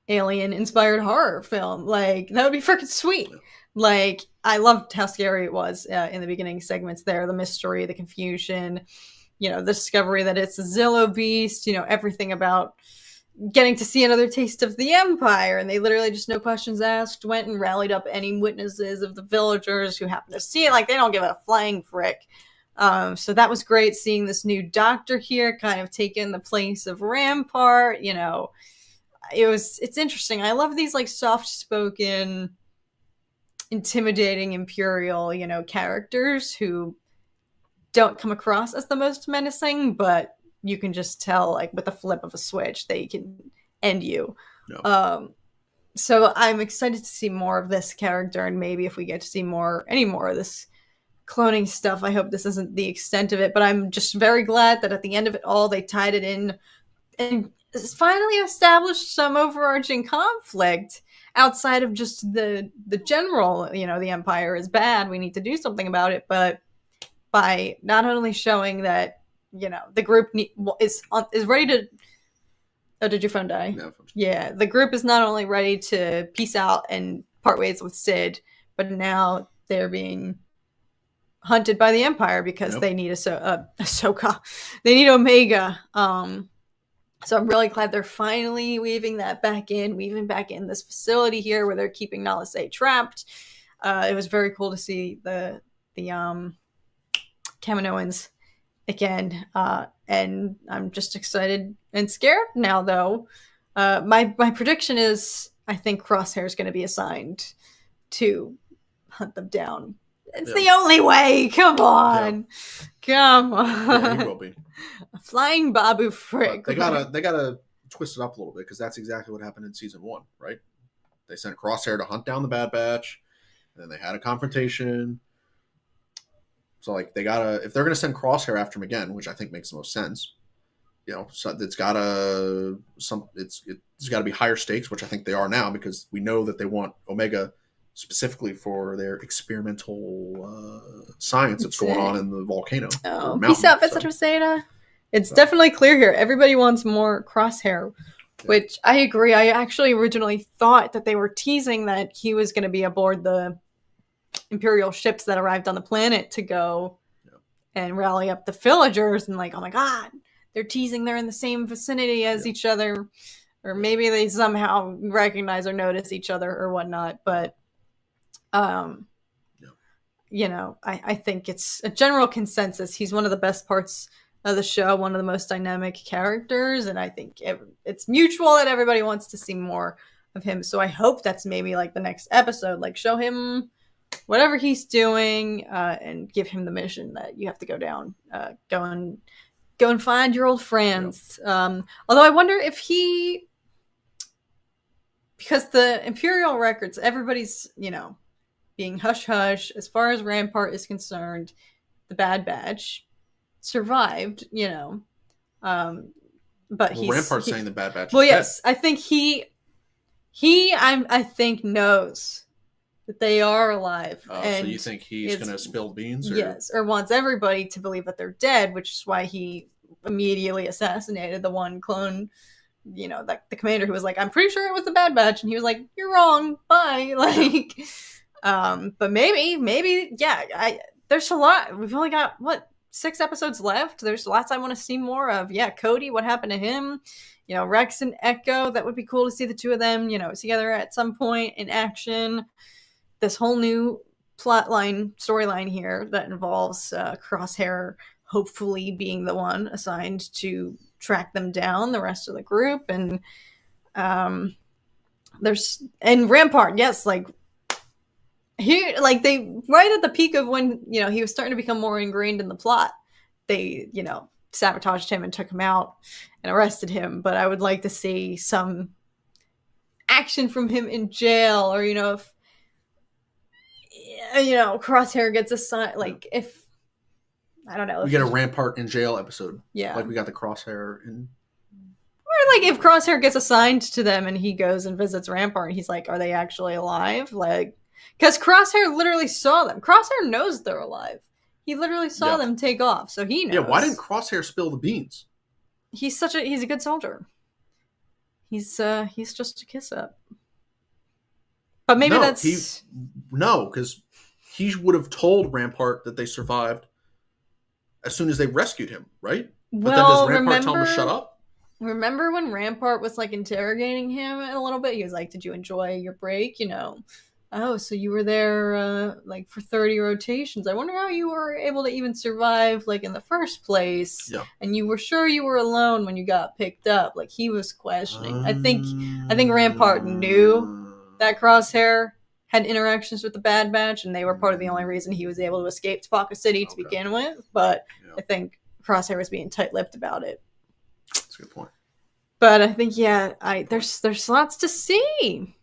alien inspired horror film. That would be freaking sweet. I loved how scary it was in the beginning segments there, the mystery, the confusion, the discovery that it's a Zillo Beast, everything about getting to see another taste of the Empire. And they literally just, no questions asked, went and rallied up any witnesses of the villagers who happened to see it. They don't give a flying frick. So that was great seeing this new doctor here kind of take in the place of Rampart. It's interesting. I love these soft-spoken, intimidating Imperial, characters who don't come across as the most menacing, but you can just tell, with the flip of a switch, they can end you. Yeah. So I'm excited to see more of this character, and maybe if we get to see any more of this cloning stuff, I hope this isn't the extent of it, but I'm just very glad that at the end of it all, they tied it in and finally established some overarching conflict outside of just the general, the Empire is bad, we need to do something about it, but by not only showing that the group is ready to Oh, did your phone die? No. Yeah, the group is not only ready to peace out and part ways with Sid, but now they're being hunted by the Empire because they need Ahsoka. They need Omega. So I'm really glad they're finally weaving back in this facility here where they're keeping Nala Se trapped. It was very cool to see the Kaminoans again, and I'm just excited and scared now. Though my prediction is, I think Crosshair is going to be assigned to hunt them down. It's the only way. Come on. Yeah, he will be a flying Babu Frick. They gotta twist it up a little bit, because that's exactly what happened in season 1, right? They sent Crosshair to hunt down the Bad Batch, and then they had a confrontation. So like if they're gonna send Crosshair after him again, which I think makes the most sense, so it's gotta be higher stakes, which I think they are now, because we know that they want Omega specifically for their experimental science that's going on in the volcano. Oh, peace out, Visitor Zeta. It's definitely clear here. Everybody wants more Crosshair, which I agree. I actually originally thought that they were teasing that he was going to be aboard the Imperial ships that arrived on the planet to go and rally up the villagers, and like, oh my god, they're teasing they're in the same vicinity as each other, or maybe they somehow recognize or notice each other or whatnot. But I think it's a general consensus. He's one of the best parts of the show, one of the most dynamic characters, and I think it's mutual that everybody wants to see more of him. So I hope that's maybe like the next episode, like show him whatever he's doing, and give him the mission that you have to go down, go and find your old friends. Although I wonder if because the Imperial records, everybody's being hush hush as far as Rampart is concerned. The Bad Batch survived, but Rampart's saying the Bad Batch. Well, yes, dead. I think I think knows that they are alive. Oh, and so you think he's going to spill beans? Or? Yes, or wants everybody to believe that they're dead, which is why he immediately assassinated the one clone, the commander who was like, I'm pretty sure it was the Bad Batch, and he was like, you're wrong, bye. Like, but maybe, yeah, there's a lot. We've only got, 6 episodes left. There's lots I want to see more of. Yeah, Cody, what happened to him? Rex and Echo, that would be cool to see the two of them, together at some point in action. This whole new storyline here that involves Crosshair hopefully being the one assigned to track them down, the rest of the group. And Rampart, yes, they right at the peak of when he was starting to become more ingrained in the plot, they sabotaged him and took him out and arrested him. But I would like to see some action from him in jail, or if Crosshair gets assigned, if I don't know, we get a Rampart in jail episode, like we got the Crosshair in, or if Crosshair gets assigned to them and he goes and visits Rampart and he's like, are they actually alive? Because Crosshair literally saw them. Crosshair knows they're alive. He literally saw them take off, so he knows. Yeah, why didn't Crosshair spill the beans? He's a good soldier. He's just a kiss up. But maybe because he would have told Rampart that they survived as soon as they rescued him, right? But then does Rampart tell him to shut up? Remember when Rampart was interrogating him a little bit? He was like, did you enjoy your break? Oh, so you were there for 30 rotations. I wonder how you were able to even survive in the first place. Yeah. And you were sure you were alone when you got picked up. He was questioning. I think Rampart knew that Crosshair had interactions with the Bad Batch, and they were part of the only reason he was able to escape Topeka City to begin with. But I think Crosshair was being tight-lipped about it. That's a good point. But I think, there's lots to see.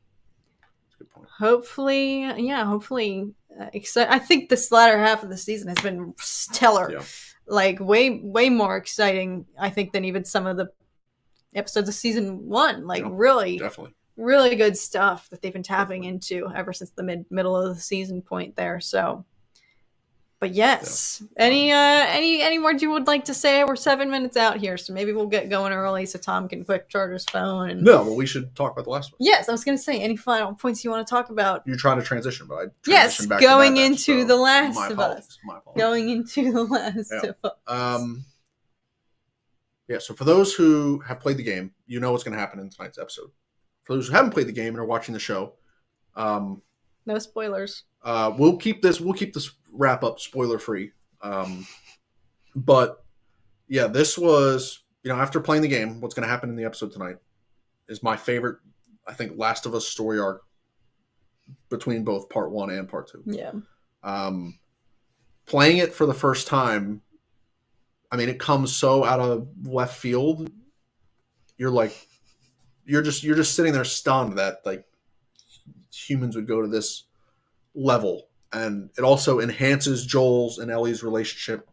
Good point. Hopefully. I think this latter half of the season has been stellar. Yeah. Way more exciting, I think, than even some of the episodes of season 1. Really, definitely, really good stuff that they've been tapping into ever since the middle of the season point there. So But yes, any words you would like to say? We're 7 minutes out here, so maybe we'll get going early so Tom can quick charge his phone. And no, well, we should talk about The Last of Us. Yes, I was going to say, any final points you want to talk about? You try to transition, but I yes, back going to that into match, The Last of Us. My apologies. Going into The Last of Us. Yeah, so for those who have played the game, you know what's going to happen in tonight's episode. For those who haven't played the game and are watching the show, no spoilers. We'll keep this wrap up spoiler free. But yeah, this was, after playing the game, what's going to happen in the episode tonight is my favorite, I think, Last of Us story arc between both part 1 and part 2. Yeah. Playing it for the first time, I mean, it comes so out of left field. You're just sitting there stunned that like humans would go to this level, and it also enhances Joel's and Ellie's relationship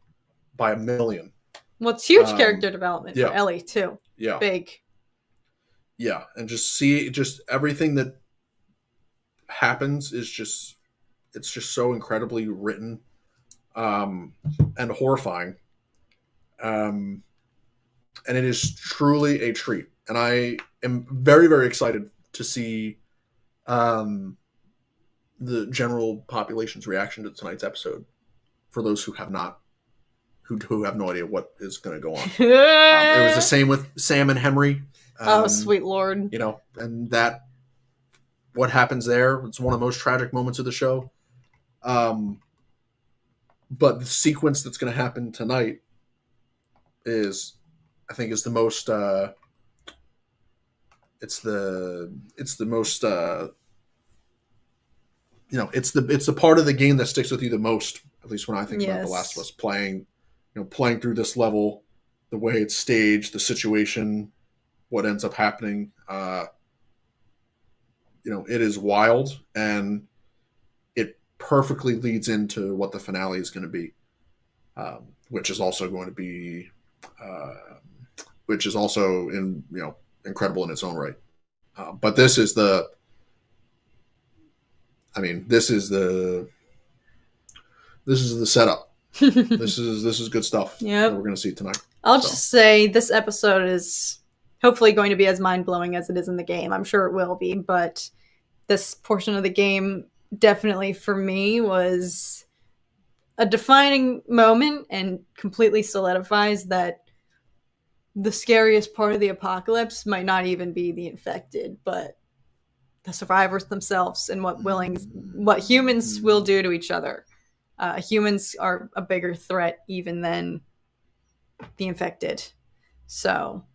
by a million. Well, it's huge character development for Ellie too. Yeah, big. Yeah, and just everything that happens is just so incredibly written, and horrifying. And it is truly a treat. And I am very, very excited to see the general population's reaction to tonight's episode. For those who have not, who have no idea what is going to go on. It was the same with Sam and Henry. Oh, sweet Lord. And that, what happens there, it's one of the most tragic moments of the show. But the sequence that's going to happen tonight is the most it's the most it's the part of the game that sticks with you the most, at least when I think about The Last of Us, playing through this level, the way it's staged, the situation, what ends up happening. It is wild, and it perfectly leads into what the finale is going to be, which is also going to be incredible in its own right. But this is the setup. This is good stuff. Yeah, we're going to see tonight. I'll just say this episode is hopefully going to be as mind-blowing as it is in the game. I'm sure it will be, but this portion of the game definitely for me was a defining moment and completely solidifies that the scariest part of the apocalypse might not even be the infected, but the survivors themselves and what humans will do to each other. Humans are a bigger threat even than the infected. So,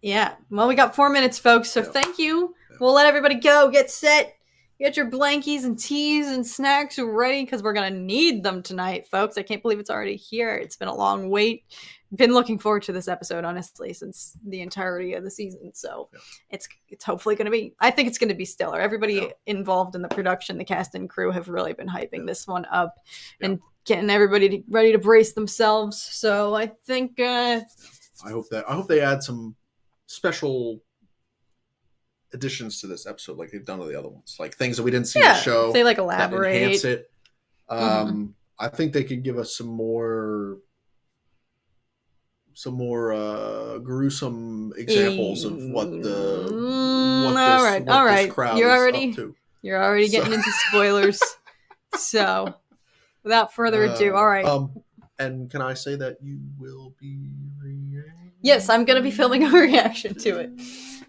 yeah. Well, we got 4 minutes, folks, so thank you. We'll let everybody go. Get set. Get your blankies and teas and snacks ready because we're going to need them tonight, folks. I can't believe it's already here. It's been a long wait. Been looking forward to this episode, honestly, since the entirety of the season. So it's hopefully going to be, I think it's going to be stellar. Everybody involved in the production, the cast and crew have really been hyping this one up and getting everybody ready to brace themselves. So I think I hope they add some special additions to this episode like they've done to the other ones, like things that we didn't see in the show. They elaborate, that enhance it. I think they could give us some more gruesome examples of what this crowd is up to. You're already getting into spoilers. So without further ado, all right. And can I say that you will be reacting? Yes, I'm going to be filming a reaction to it.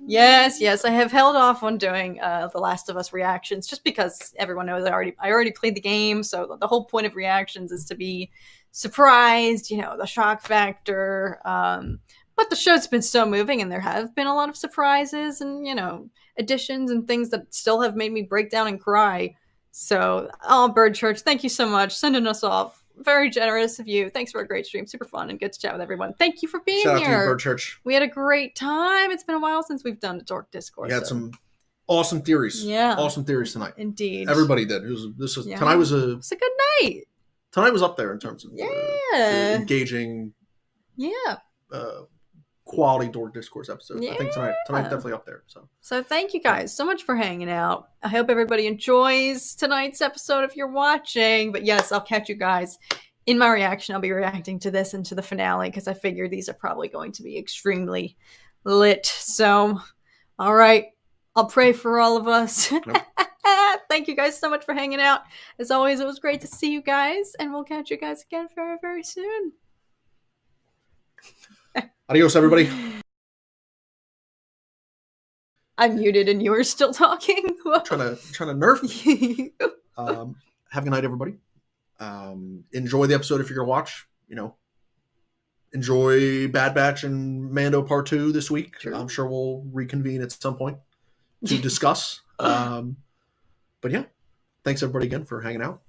Yes, I have held off on doing The Last of Us reactions just because everyone knows I already played the game, so the whole point of reactions is to be surprised, the shock factor. But the show's been so moving, and there have been a lot of surprises and, additions and things that still have made me break down and cry. So, Bird Church, thank you so much. Sending us off. Very generous of you. Thanks for a great stream. Super fun and good to chat with everyone. Thank you for being here. Shout out to you, Bird Church. We had a great time. It's been a while since we've done a DORK Discourse. We had some awesome theories. Yeah. Awesome theories tonight. Indeed. Everybody did. Tonight was a good night. Tonight was up there in terms of engaging. quality Dork Discourse episodes. Yeah. I think tonight's definitely up there. So thank you guys so much for hanging out. I hope everybody enjoys tonight's episode if you're watching. But yes, I'll catch you guys in my reaction. I'll be reacting to this and to the finale because I figure these are probably going to be extremely lit. So, all right. I'll pray for all of us. Nope. Thank you guys so much for hanging out. As always, it was great to see you guys, and we'll catch you guys again very, very soon. Adios, everybody. I'm muted and you were still talking. trying to nerf me. Have a good night, everybody. Enjoy the episode if you're gonna watch. Enjoy Bad Batch and Mando Part 2 this week. True. I'm sure we'll reconvene at some point to discuss. But yeah, thanks everybody again for hanging out.